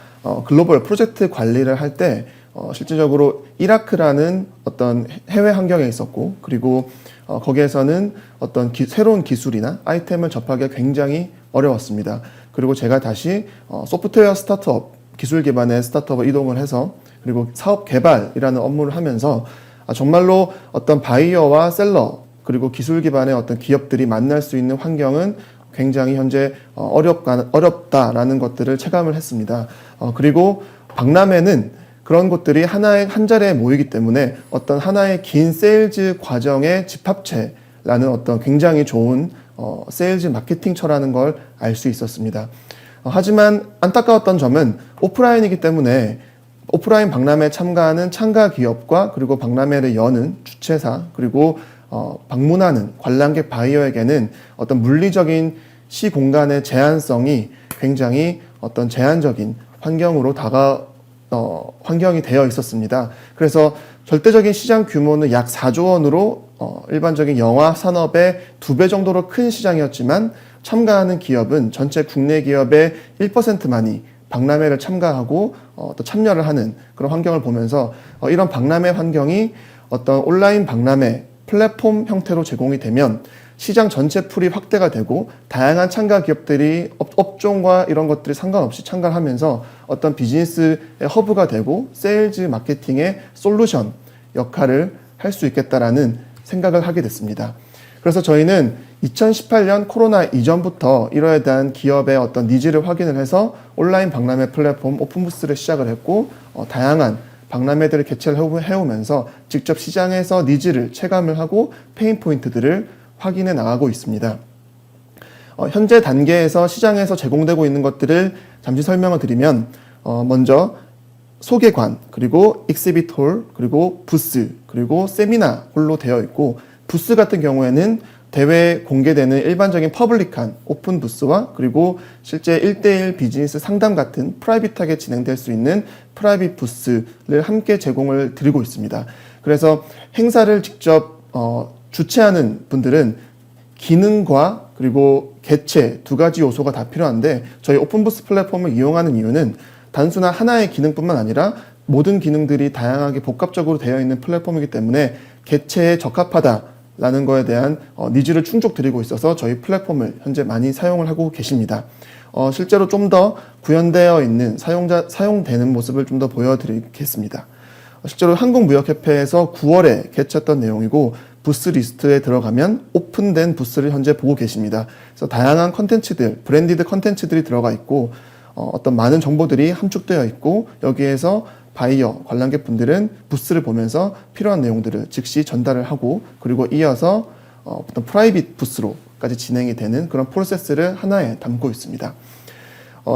글로벌 프로젝트 관리를 할 때 실질적으로 이라크라는 어떤 해외 환경에 있었고 그리고 거기에서는 어떤 새로운 기술이나 아이템을 접하기가 굉장히 어려웠습니다. 그리고 제가 다시 소프트웨어 스타트업, 기술 기반의 스타트업을 이동을 해서 그리고 사업 개발이라는 업무를 하면서 정말로 어떤 바이어와 셀러 그리고 기술 기반의 어떤 기업들이 만날 수 있는 환경은 굉장히 현재 어렵다라는 것들을 체감을 했습니다. 그리고 박람회는 그런 곳들이 한 자리에 모이기 때문에 어떤 하나의 긴 세일즈 과정의 집합체라는 어떤 굉장히 좋은 세일즈 마케팅처라는 걸 알 수 있었습니다. 하지만 안타까웠던 점은 오프라인이기 때문에 오프라인 박람회에 참가하는 참가 기업과 그리고 박람회를 여는 주최사 그리고 방문하는 관람객 바이어에게는 어떤 물리적인 시공간의 제한성이 굉장히 어떤 제한적인 환경으로 환경이 되어 있었습니다. 그래서 절대적인 시장 규모는 약 4조 원으로 일반적인 영화 산업의 2배 정도로 큰 시장이었지만 참가하는 기업은 전체 국내 기업의 1%만이 박람회를 참가하고 또 참여를 하는 그런 환경을 보면서 이런 박람회 환경이 어떤 온라인 박람회 플랫폼 형태로 제공이 되면 시장 전체 풀이 확대가 되고 다양한 참가 기업들이 업종과 이런 것들이 상관없이 참가를 하면서 어떤 비즈니스의 허브가 되고 세일즈 마케팅의 솔루션 역할을 할 수 있겠다라는 생각을 하게 됐습니다. 그래서 저희는 2018년 코로나 이전부터 이러에 대한 기업의 어떤 니즈를 확인을 해서 온라인 박람회 플랫폼 오픈부스를 시작을 했고 다양한 박람회들을 개최를 해오면서 직접 시장에서 니즈를 체감을 하고 페인 포인트들을 확인해 나가고 있습니다. 현재 단계에서 시장에서 제공되고 있는 것들을 잠시 설명을 드리면 먼저 소개관, 그리고 익시비트 홀, 그리고 부스, 그리고 세미나 홀로 되어 있고 부스 같은 경우에는 대회에 공개되는 일반적인 퍼블릭한 오픈 부스와 그리고 실제 1대1 비즈니스 상담 같은 프라이빗하게 진행될 수 있는 프라이빗 부스를 함께 제공을 드리고 있습니다. 그래서 행사를 직접 주최하는 분들은 기능과 그리고 개체 두 가지 요소가 다 필요한데 저희 오픈부스 플랫폼을 이용하는 이유는 단순한 하나의 기능뿐만 아니라 모든 기능들이 다양하게 복합적으로 되어 있는 플랫폼이기 때문에 개체에 적합하다 라는 거에 대한 니즈를 충족드리고 있어서 저희 플랫폼을 현재 많이 사용을 하고 계십니다. 실제로 좀 더 구현되어 있는 사용되는 모습을 좀 더 보여드리겠습니다. 실제로 한국무역협회에서 9월에 개최했던 내용이고 부스 리스트에 들어가면 오픈된 부스를 현재 보고 계십니다. 그래서 다양한 컨텐츠들, 브랜디드 컨텐츠들이 들어가 있고 어떤 많은 정보들이 함축되어 있고 여기에서 바이어, 관람객분들은 부스를 보면서 필요한 내용들을 즉시 전달을 하고 그리고 이어서 어떤 프라이빗 부스로까지 진행이 되는 그런 프로세스를 하나에 담고 있습니다.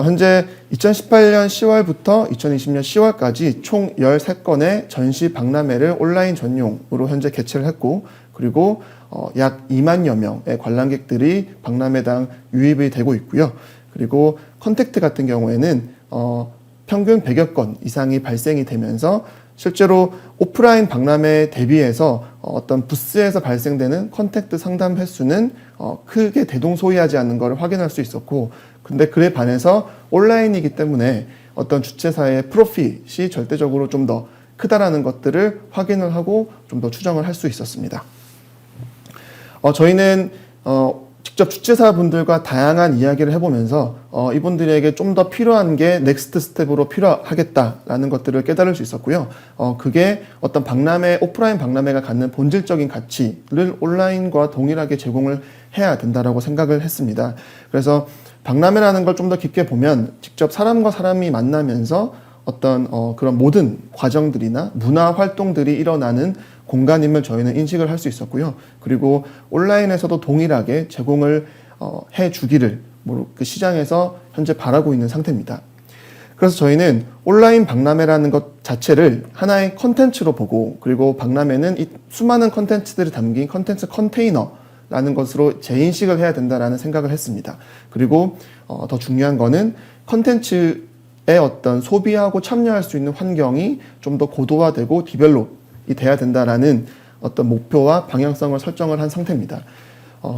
현재 2018년 10월부터 2020년 10월까지 총 13건의 전시 박람회를 온라인 전용으로 현재 개최를 했고 그리고 약 2만여 명의 관람객들이 박람회당 유입이 되고 있고요. 그리고 컨택트 같은 경우에는 평균 100여 건 이상이 발생이 되면서 실제로 오프라인 박람회에 대비해서 어떤 부스에서 발생되는 컨택트 상담 횟수는 크게 대동소이하지 않는 것을 확인할 수 있었고 근데 그에 반해서 온라인이기 때문에 어떤 주최사의 프로핏이 절대적으로 좀 더 크다라는 것들을 확인을 하고 좀 더 추정을 할 수 있었습니다. 저희는 직접 주최사분들과 다양한 이야기를 해보면서 이분들에게 좀 더 필요한 게 넥스트 스텝으로 필요하겠다라는 것들을 깨달을 수 있었고요. 그게 어떤 박람회, 오프라인 박람회가 갖는 본질적인 가치를 온라인과 동일하게 제공을 해야 된다라고 생각을 했습니다. 그래서 박람회라는 걸 좀 더 깊게 보면 직접 사람과 사람이 만나면서 어떤 그런 모든 과정들이나 문화 활동들이 일어나는 공간임을 저희는 인식을 할 수 있었고요. 그리고 온라인에서도 동일하게 제공을 해주기를 그 시장에서 현재 바라고 있는 상태입니다. 그래서 저희는 온라인 박람회라는 것 자체를 하나의 컨텐츠로 보고 그리고 박람회는 이 수많은 컨텐츠들이 담긴 컨텐츠 컨테이너라는 것으로 재인식을 해야 된다라는 생각을 했습니다. 그리고 더 중요한 거는 컨텐츠의 어떤 소비하고 참여할 수 있는 환경이 좀 더 고도화되고 디벨롭이 돼야 된다라는 어떤 목표와 방향성을 설정을 한 상태입니다.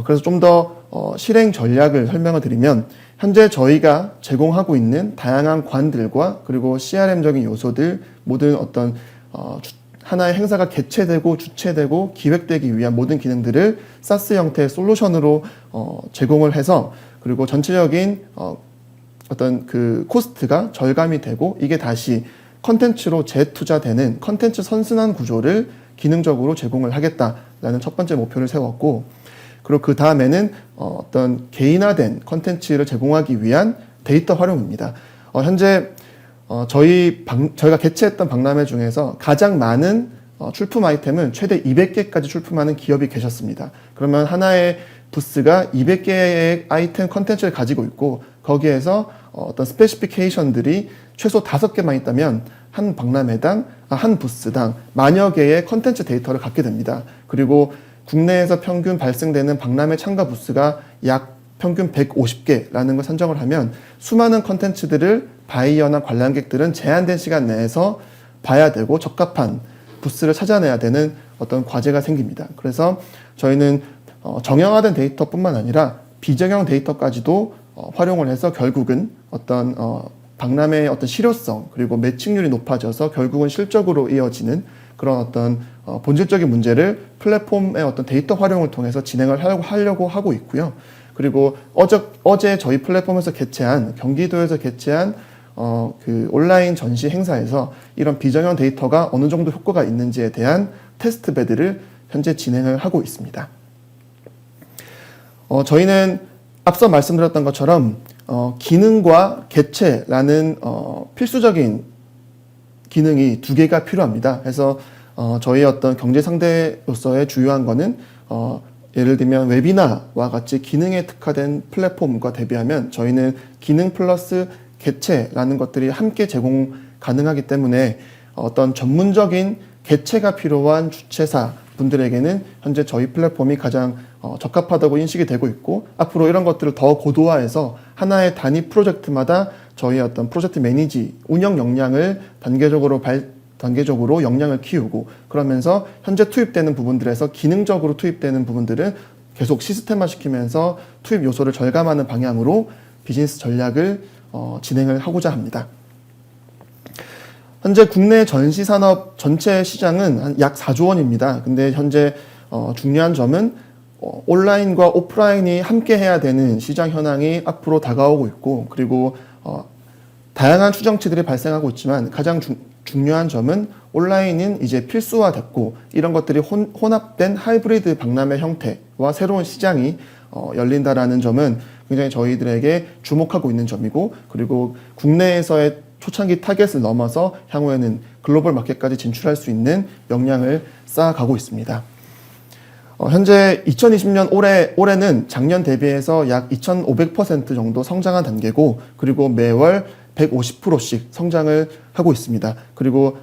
그래서 좀 더 실행 전략을 설명을 드리면 현재 저희가 제공하고 있는 다양한 관들과 그리고 CRM적인 요소들 모든 어떤 하나의 행사가 개최되고 주최되고 기획되기 위한 모든 기능들을 SaaS 형태의 솔루션으로 제공을 해서 그리고 전체적인 어떤 그 코스트가 절감이 되고 이게 다시 컨텐츠로 재투자되는 컨텐츠 선순환 구조를 기능적으로 제공을 하겠다라는 첫 번째 목표를 세웠고 그리고 그 다음에는 어떤 개인화된 컨텐츠를 제공하기 위한 데이터 활용입니다. 현재 저희가 개최했던 박람회 중에서 가장 많은 출품 아이템은 최대 200개까지 출품하는 기업이 계셨습니다. 그러면 하나의 부스가 200개의 아이템 컨텐츠를 가지고 있고 거기에서 어떤 스페시피케이션들이 최소 5개만 있다면 한 박람회당, 한 부스당 만여 개의 컨텐츠 데이터를 갖게 됩니다. 그리고 국내에서 평균 발생되는 박람회 참가 부스가 약 평균 150개라는 걸 산정을 하면 수많은 컨텐츠들을 바이어나 관람객들은 제한된 시간 내에서 봐야 되고 적합한 부스를 찾아내야 되는 어떤 과제가 생깁니다. 그래서 저희는 정형화된 데이터뿐만 아니라 비정형 데이터까지도 활용을 해서 결국은 어떤 박람회의 어떤 실효성 그리고 매칭률이 높아져서 결국은 실적으로 이어지는 그런 어떤 본질적인 문제를 플랫폼의 어떤 데이터 활용을 통해서 진행을 하려고 하고 있고요. 그리고 어제 저희 플랫폼에서 개최한 경기도에서 개최한 그 온라인 전시 행사에서 이런 비정형 데이터가 어느 정도 효과가 있는지에 대한 테스트 베드를 현재 진행을 하고 있습니다. 저희는 앞서 말씀드렸던 것처럼 기능과 개체라는 필수적인 기능이 두 개가 필요합니다. 그래서 저희 어떤 경제 상대로서의 주요한 거는 예를 들면 웨비나와 같이 기능에 특화된 플랫폼과 대비하면 저희는 기능 플러스 개체라는 것들이 함께 제공 가능하기 때문에 어떤 전문적인 개체가 필요한 주최사 분들에게는 현재 저희 플랫폼이 가장 적합하다고 인식이 되고 있고 앞으로 이런 것들을 더 고도화해서 하나의 단위 프로젝트마다 저희 어떤 프로젝트 매니지 운영 역량을 단계적으로 역량을 키우고 그러면서 현재 투입되는 부분들에서 기능적으로 투입되는 부분들은 계속 시스템화 시키면서 투입 요소를 절감하는 방향으로 비즈니스 전략을 진행을 하고자 합니다. 현재 국내 전시 산업 전체 시장은 한 약 4조 원입니다. 근데 현재 중요한 점은 온라인과 오프라인이 함께 해야 되는 시장 현황이 앞으로 다가오고 있고, 그리고 다양한 추정치들이 발생하고 있지만 가장 중요한 점은 온라인은 이제 필수화됐고, 이런 것들이 혼합된 하이브리드 박람회 형태와 새로운 시장이 열린다라는 점은 굉장히 저희들에게 주목하고 있는 점이고, 그리고 국내에서의 초창기 타겟을 넘어서 향후에는 글로벌 마켓까지 진출할 수 있는 역량을 쌓아가고 있습니다. 현재 2020년 올해는 작년 대비해서 약 2,500% 정도 성장한 단계고, 그리고 매월 150%씩 성장을 하고 있습니다. 그리고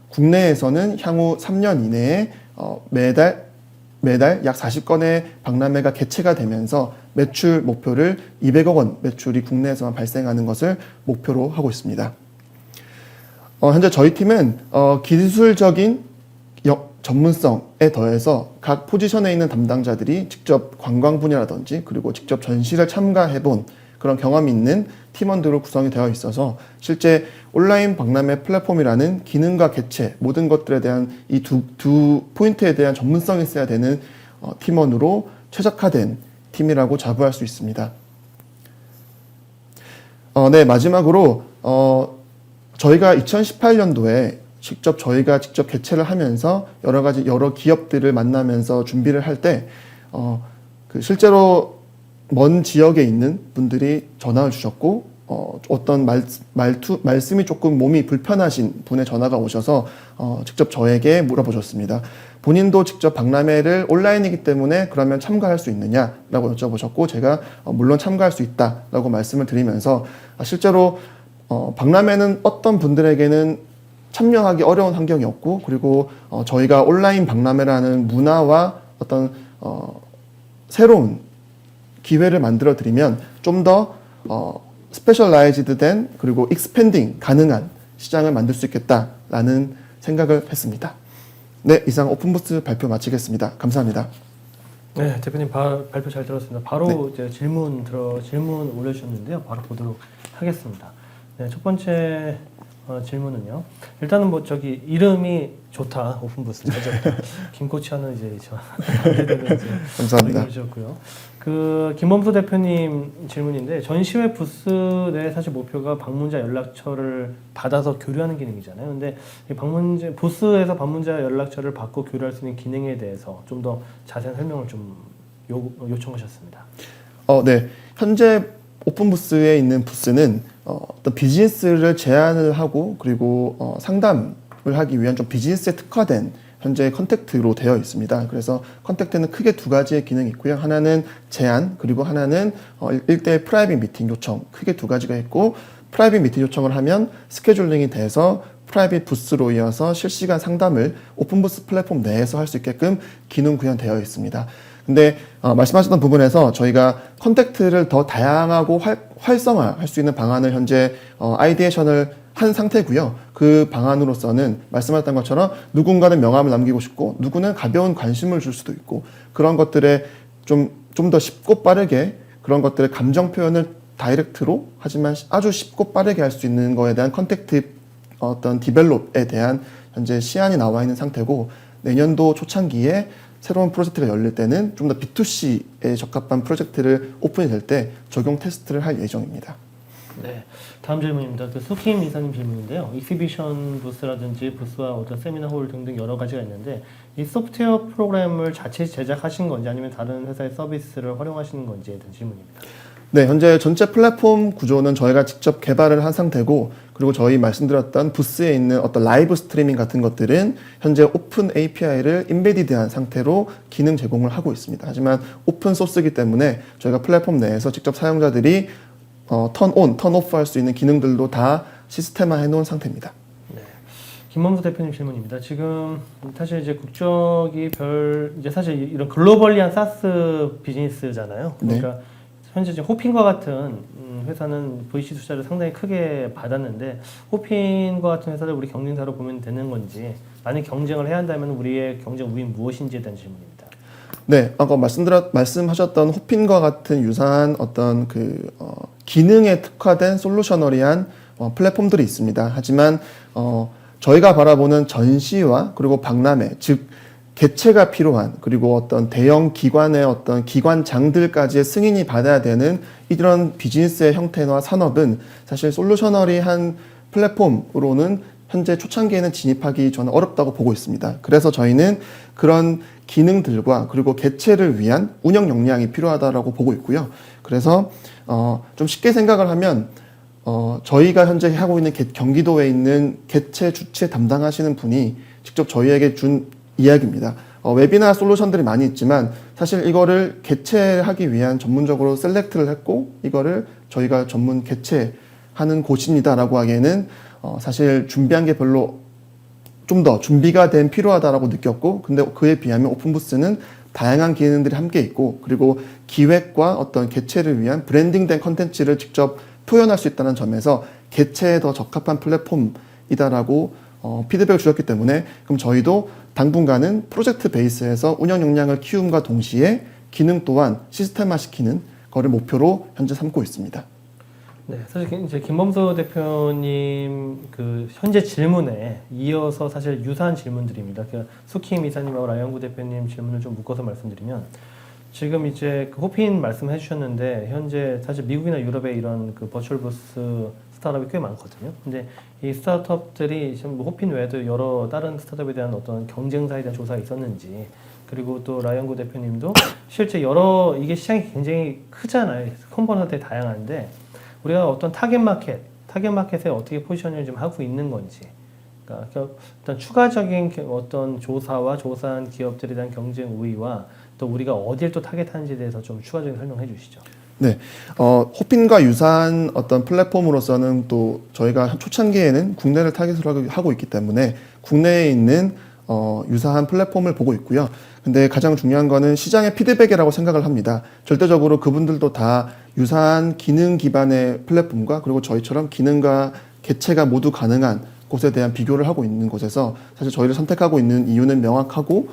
국내에서는 향후 3년 이내에 매달 약 40건의 박람회가 개최가 되면서 매출 목표를 200억 원 매출이 국내에서만 발생하는 것을 목표로 하고 있습니다. 현재 저희 팀은 기술적인 전문성에 더해서 각 포지션에 있는 담당자들이 직접 관광 분야라든지 그리고 직접 전시를 참가해본 그런 경험이 있는 팀원들로 구성이 되어 있어서 실제 온라인 박람회 플랫폼이라는 기능과 개체 모든 것들에 대한 이 두 포인트에 대한 전문성이 있어야 되는 팀원으로 최적화된 팀이라고 자부할 수 있습니다. 네, 마지막으로 저희가 2018년도에 저희가 직접 개최를 하면서 여러 기업들을 만나면서 준비를 할 때 실제로 먼 지역에 있는 분들이 전화를 주셨고, 어떤 말씀이 조금 몸이 불편하신 분의 전화가 오셔서 직접 저에게 물어보셨습니다. 본인도 직접 박람회를 온라인이기 때문에 그러면 참가할 수 있느냐라고 여쭤보셨고, 제가 물론 참가할 수 있다라고 말씀을 드리면서 실제로 박람회는 어떤 분들에게는 참여하기 어려운 환경이었고, 그리고 저희가 온라인 박람회라는 문화와 어떤 새로운 기회를 만들어 드리면 좀 더 스페셜라이즈드 된 그리고 익스펜딩 가능한 시장을 만들 수 있겠다라는 생각을 했습니다. 네, 이상 오픈부스 발표 마치겠습니다. 감사합니다. 네, 대표님 발표 잘 들었습니다. 바로 네. 이제 질문 올려주셨는데요. 바로 보도록 하겠습니다. 네, 첫 번째 질문은요. 일단은 이름이 좋다. 오픈부스. 김코치 하는 이제 감사합니다. 주셨고요. 김범수 대표님 질문인데, 전시회 부스 내 사실 목표가 방문자 연락처를 받아서 교류하는 기능이잖아요. 근데 이 부스에서 방문자 연락처를 받고 교류할 수 있는 기능에 대해서 좀 더 자세한 설명을 좀 요청하셨습니다. 네. 현재 오픈부스에 있는 부스는 어떤 비즈니스를 제안을 하고 그리고 상담을 하기 위한 좀 비즈니스에 특화된 현재 컨택트로 되어 있습니다. 그래서 컨택트는 크게 두 가지의 기능이 있고요. 하나는 제안, 그리고 하나는 1대1 프라이빗 미팅 요청, 크게 두 가지가 있고, 프라이빗 미팅 요청을 하면 스케줄링이 돼서 프라이빗 부스로 이어서 실시간 상담을 오픈부스 플랫폼 내에서 할 수 있게끔 기능 구현되어 있습니다. 근데 말씀하셨던 부분에서 저희가 컨택트를 더 다양하고 활성화할 수 있는 방안을 현재 아이디에이션을 한 상태고요. 그 방안으로서는 말씀하셨던 것처럼 누군가는 명함을 남기고 싶고, 누구는 가벼운 관심을 줄 수도 있고, 그런 것들에 좀 더 쉽고 빠르게 그런 것들의 감정 표현을 다이렉트로 하지만 아주 쉽고 빠르게 할 수 있는 거에 대한 컨택트 어떤 디벨롭에 대한 현재 시안이 나와 있는 상태고, 내년도 초창기에 새로운 프로젝트가 열릴 때는 좀 더 B2C에 적합한 프로젝트를 오픈이 될 때 적용 테스트를 할 예정입니다. 네, 다음 질문입니다. 수킴 이사님 질문인데요. 익시비션 부스라든지 부스와 어떤 세미나 홀 등등 여러 가지가 있는데, 이 소프트웨어 프로그램을 자체 제작하신 건지 아니면 다른 회사의 서비스를 활용하시는 건지에 대한 질문입니다. 네, 현재 전체 플랫폼 구조는 저희가 직접 개발을 한 상태고, 그리고 저희 말씀드렸던 부스에 있는 어떤 라이브 스트리밍 같은 것들은 현재 오픈 API를 인베디드한 상태로 기능 제공을 하고 있습니다. 하지만 오픈 소스이기 때문에 저희가 플랫폼 내에서 직접 사용자들이 턴 온, 턴 오프 할 수 있는 기능들도 다 시스템화 해놓은 상태입니다. 네, 김범수 대표님 질문입니다. 지금 사실 이제 국적이 이제 사실 이런 글로벌리한 사스 비즈니스잖아요. 그러니까 네. 현재 지금 호핀과 같은 회사는 VC 투자를 상당히 크게 받았는데, 호핀과 같은 회사를 우리 경쟁사로 보면 되는 건지, 만약 경쟁을 해야 한다면 우리의 경쟁 우위는 무엇인지에 대한 질문입니다. 네, 아까 말씀하셨던 호핀과 같은 유사한 어떤 기능에 특화된 솔루셔너리한 플랫폼들이 있습니다. 하지만 저희가 바라보는 전시와 그리고 박람회, 즉 개체가 필요한 그리고 어떤 대형 기관의 어떤 기관장들까지의 승인이 받아야 되는 이런 비즈니스의 형태나 산업은 사실 솔루셔널이한 플랫폼으로는 현재 초창기에는 진입하기 저는 어렵다고 보고 있습니다. 그래서 저희는 그런 기능들과 그리고 개체를 위한 운영 역량이 필요하다라고 보고 있고요. 그래서 좀 쉽게 생각을 하면 저희가 현재 하고 있는 경기도에 있는 개체 주체 담당하시는 분이 직접 저희에게 준 이야기입니다. 웨비나 솔루션들이 많이 있지만 사실 이거를 개체하기 위한 전문적으로 셀렉트를 했고 이거를 저희가 전문 개체하는 곳입니다라고 하기에는 사실 준비한 게 별로 좀 더 준비가 된 필요하다라고 느꼈고 근데 그에 비하면 오픈부스는 다양한 기능들이 함께 있고 그리고 기획과 어떤 개체를 위한 브랜딩된 컨텐츠를 직접 표현할 수 있다는 점에서 개체에 더 적합한 플랫폼이다라고 피드백을 주셨기 때문에 그럼 저희도 당분간은 프로젝트 베이스에서 운영 역량을 키움과 동시에 기능 또한 시스템화시키는 거를 목표로 현재 삼고 있습니다. 네, 사실 이제 김범수 대표님 그 현재 질문에 이어서 사실 유사한 질문들입니다. 그 수킴 이사님하고 라이언구 대표님 질문을 좀 묶어서 말씀드리면 지금 이제 그 호핀 말씀해 주셨는데 현재 사실 미국이나 유럽에 이런 그 버추얼 부스 스타트업이 꽤 많거든요. 근데 이 스타트업들이 지금 뭐 호핀 외에도 여러 다른 스타트업에 대한 어떤 경쟁사에 대한 조사가 있었는지 그리고 또 라이언구 대표님도 실제 여러 이게 시장이 굉장히 크잖아요. 컴포넌트에 다양한데 우리가 어떤 타겟 마켓에 어떻게 포지션을 좀 하고 있는 건지, 그러니까 어떤 추가적인 어떤 조사한 기업들에 대한 경쟁 우위와 또 우리가 어딜 또 타겟하는지에 대해서 좀 추가적인 설명해 주시죠. 네, 호핀과 유사한 어떤 플랫폼으로서는 또 저희가 초창기에는 국내를 타겟으로 하고 있기 때문에 국내에 있는 유사한 플랫폼을 보고 있고요. 근데 가장 중요한 거는 시장의 피드백이라고 생각을 합니다. 절대적으로 그분들도 다 유사한 기능 기반의 플랫폼과 그리고 저희처럼 기능과 개체가 모두 가능한 곳에 대한 비교를 하고 있는 곳에서 사실 저희를 선택하고 있는 이유는 명확하고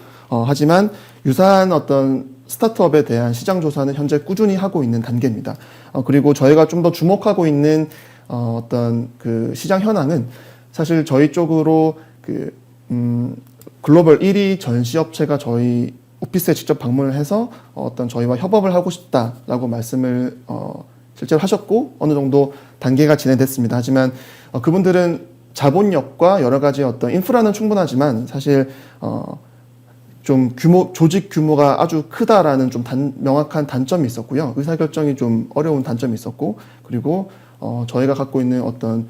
하지만 유사한 어떤 스타트업에 대한 시장 조사는 현재 꾸준히 하고 있는 단계입니다. 그리고 저희가 좀 더 주목하고 있는 어떤 그 시장 현황은 사실 저희 쪽으로 글로벌 1위 전시업체가 저희 오피스에 직접 방문을 해서 어떤 저희와 협업을 하고 싶다라고 말씀을 실제로 하셨고 어느 정도 단계가 진행됐습니다. 하지만 그분들은 자본력과 여러 가지 어떤 인프라는 충분하지만 사실 좀 조직 규모가 아주 크다라는 좀 명확한 단점이 있었고요. 의사결정이 좀 어려운 단점이 있었고 그리고 저희가 갖고 있는 어떤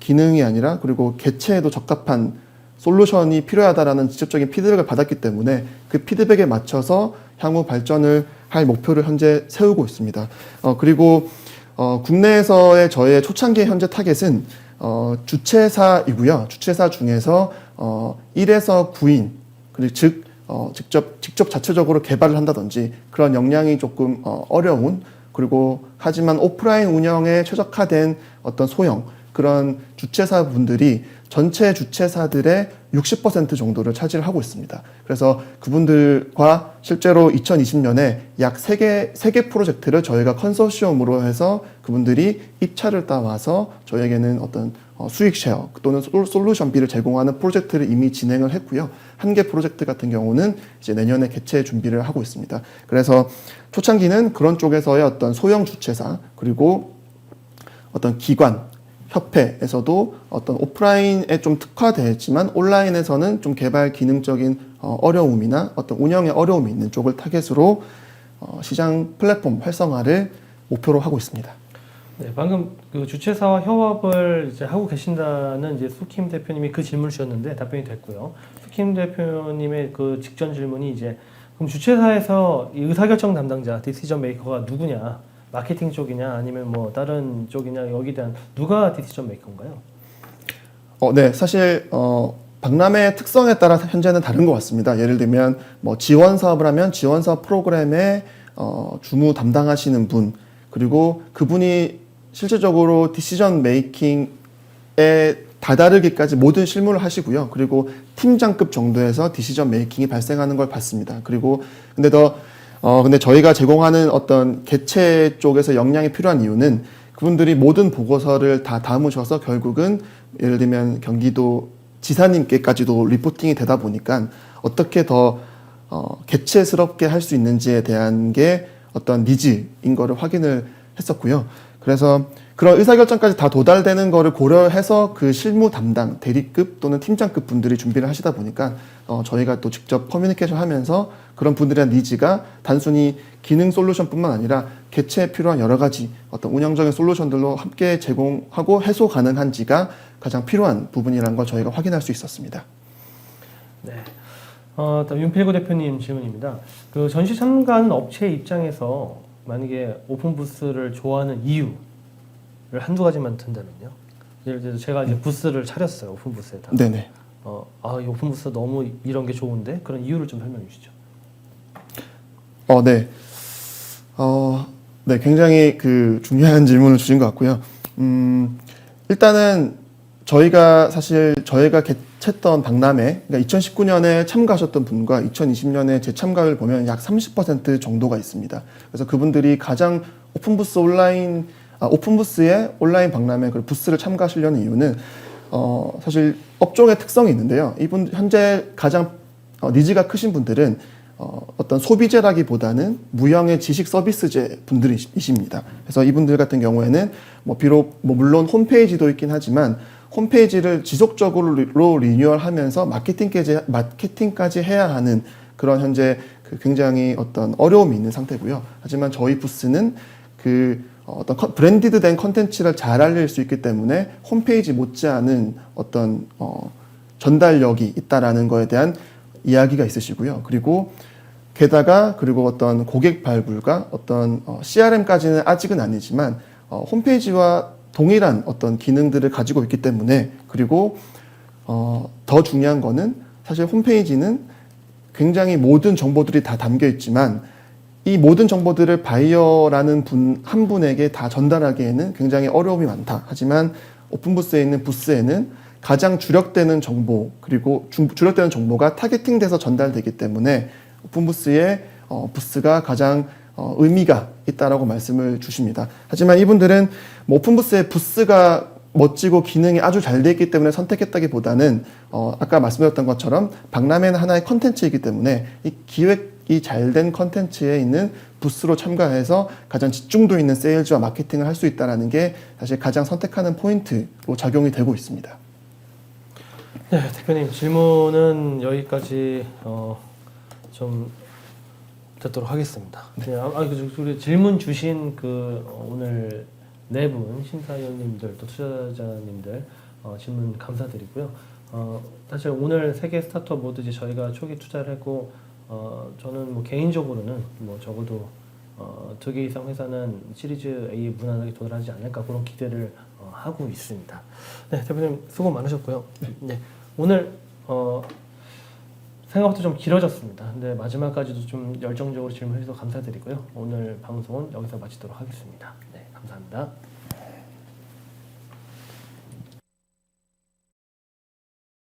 기능이 아니라 그리고 개체에도 적합한 솔루션이 필요하다라는 직접적인 피드백을 받았기 때문에 그 피드백에 맞춰서 향후 발전을 할 목표를 현재 세우고 있습니다. 그리고 국내에서의 저의 초창기 현재 타겟은 주최사이고요. 주최사 중에서 1에서 9인 그리고 즉 직접 자체적으로 개발을 한다든지 그런 역량이 조금 어려운 그리고 하지만 오프라인 운영에 최적화된 어떤 소형 그런 주최사 분들이 전체 주최사들의 60% 정도를 차지를 하고 있습니다. 그래서 그분들과 실제로 2020년에 약 3개 프로젝트를 저희가 컨소시엄으로 해서 그분들이 입찰을 따와서 저희에게는 어떤 수익 쉐어 또는 솔루션비를 제공하는 프로젝트를 이미 진행을 했고요. 한 개 프로젝트 같은 경우는 이제 내년에 개최 준비를 하고 있습니다. 그래서 초창기는 그런 쪽에서의 어떤 소형 주최사 그리고 어떤 기관 협회에서도 어떤 오프라인에 좀 특화되어 있지만 온라인에서는 좀 개발 기능적인 어려움이나 어떤 운영에 어려움이 있는 쪽을 타겟으로 시장 플랫폼 활성화를 목표로 하고 있습니다. 네, 방금 그 주최사와 협업을 이제 하고 계신다는 이제 수킴 대표님이 그 질문을 주셨는데 답변이 됐고요. 수킴 대표님의 그 직전 질문이 이제 그럼 주최사에서 이 의사결정 담당자, 디시전 메이커가 누구냐? 마케팅 쪽이냐 아니면 뭐 다른 쪽이냐 여기에 대한 누가 디시전 메이커인가요? 네, 사실 박람회 특성에 따라 현재는 다른 것 같습니다. 예를 들면 뭐 지원 사업을 하면 지원 사업 프로그램에 주무 담당하시는 분 그리고 그분이 실질적으로 디시전 메이킹에 다다르기까지 모든 실무를 하시고요. 그리고 팀장급 정도에서 디시전 메이킹이 발생하는 걸 봤습니다. 그리고 근데 저희가 제공하는 어떤 개체 쪽에서 역량이 필요한 이유는 그분들이 모든 보고서를 다 담으셔서 결국은 예를 들면 경기도 지사님께까지도 리포팅이 되다 보니까 어떻게 더 개체스럽게 할 수 있는지에 대한 게 어떤 니즈인 거를 확인을 했었고요. 그래서 그런 의사결정까지 다 도달되는 거를 고려해서 그 실무 담당, 대리급 또는 팀장급 분들이 준비를 하시다 보니까 저희가 또 직접 커뮤니케이션 하면서 그런 분들의 니즈가 단순히 기능 솔루션뿐만 아니라 개체에 필요한 여러 가지 어떤 운영적인 솔루션들로 함께 제공하고 해소 가능한지가 가장 필요한 부분이라는 걸 저희가 확인할 수 있었습니다. 네. 다음 윤필구 대표님 질문입니다. 그 전시 참가하는 업체 입장에서 만약에 오픈 부스를 좋아하는 이유를 한두 가지만 든다면요. 예를 들어서 제가 이제 부스를 차렸어요. 오픈 부스에다. 네네. 이 오픈 부스 너무 이런 게 좋은데 그런 이유를 좀 설명해 주시죠. 네. 네, 굉장히 그 중요한 질문을 주신 것 같고요. 일단은 저희가 개최했던 박람회, 그러니까 2019년에 참가하셨던 분과 2020년에 재참가율 보면 약 30% 정도가 있습니다. 그래서 그분들이 가장 오픈부스의 온라인 박람회 그 부스를 참가하시려는 이유는 사실 업종의 특성이 있는데요. 이분 현재 가장 니즈가 크신 분들은 어떤 소비재라기보다는 무형의 지식 서비스재 분들이십니다. 그래서 이분들 같은 경우에는 비록 물론 홈페이지도 있긴 하지만 홈페이지를 지속적으로 리뉴얼하면서 마케팅까지 해야 하는 그런 현재 굉장히 어떤 어려움이 있는 상태고요. 하지만 저희 부스는 어떤 브랜디드된 컨텐츠를 잘 알릴 수 있기 때문에 홈페이지 못지않은 어떤 전달력이 있다라는 거에 대한 이야기가 있으시고요. 그리고 어떤 고객 발굴과 어떤 CRM까지는 아직은 아니지만 홈페이지와 동일한 어떤 기능들을 가지고 있기 때문에 그리고 더 중요한 거는 사실 홈페이지는 굉장히 모든 정보들이 다 담겨 있지만 이 모든 정보들을 바이어라는 한 분에게 다 전달하기에는 굉장히 어려움이 많다. 하지만 오픈부스에 있는 부스에는 가장 주력되는 정보 그리고 주력되는 정보가 타겟팅돼서 전달되기 때문에 오픈부스의 부스가 가장 의미가 있다라고 말씀을 주십니다. 하지만 이분들은 오픈부스의 부스가 멋지고 기능이 아주 잘 되어 있기 때문에 선택했다기보다는 아까 말씀드렸던 것처럼 박람회는 하나의 컨텐츠이기 때문에 이 기획이 잘 된 컨텐츠에 있는 부스로 참가해서 가장 집중도 있는 세일즈와 마케팅을 할 수 있다는 게 사실 가장 선택하는 포인트로 작용이 되고 있습니다. 네, 대표님 질문은 여기까지 좀 듣도록 하겠습니다. 네. 우리 질문 주신 오늘 네 분 심사위원님들 또 투자자님들 질문 감사드리고요. 사실 오늘 세계 스타트업 모두 이제 저희가 초기 투자를 했고 저는 개인적으로는 적어도 2개 이상 회사는 시리즈 A 무난하게 도달하지 않을까 그런 기대를 하고 있습니다. 네, 대표님 수고 많으셨고요. 네, 오늘 생각보다 좀 길어졌습니다. 근데 마지막까지도 좀 열정적으로 질문해 주셔서 감사드리고요. 오늘 방송은 여기서 마치도록 하겠습니다. 네, 감사합니다.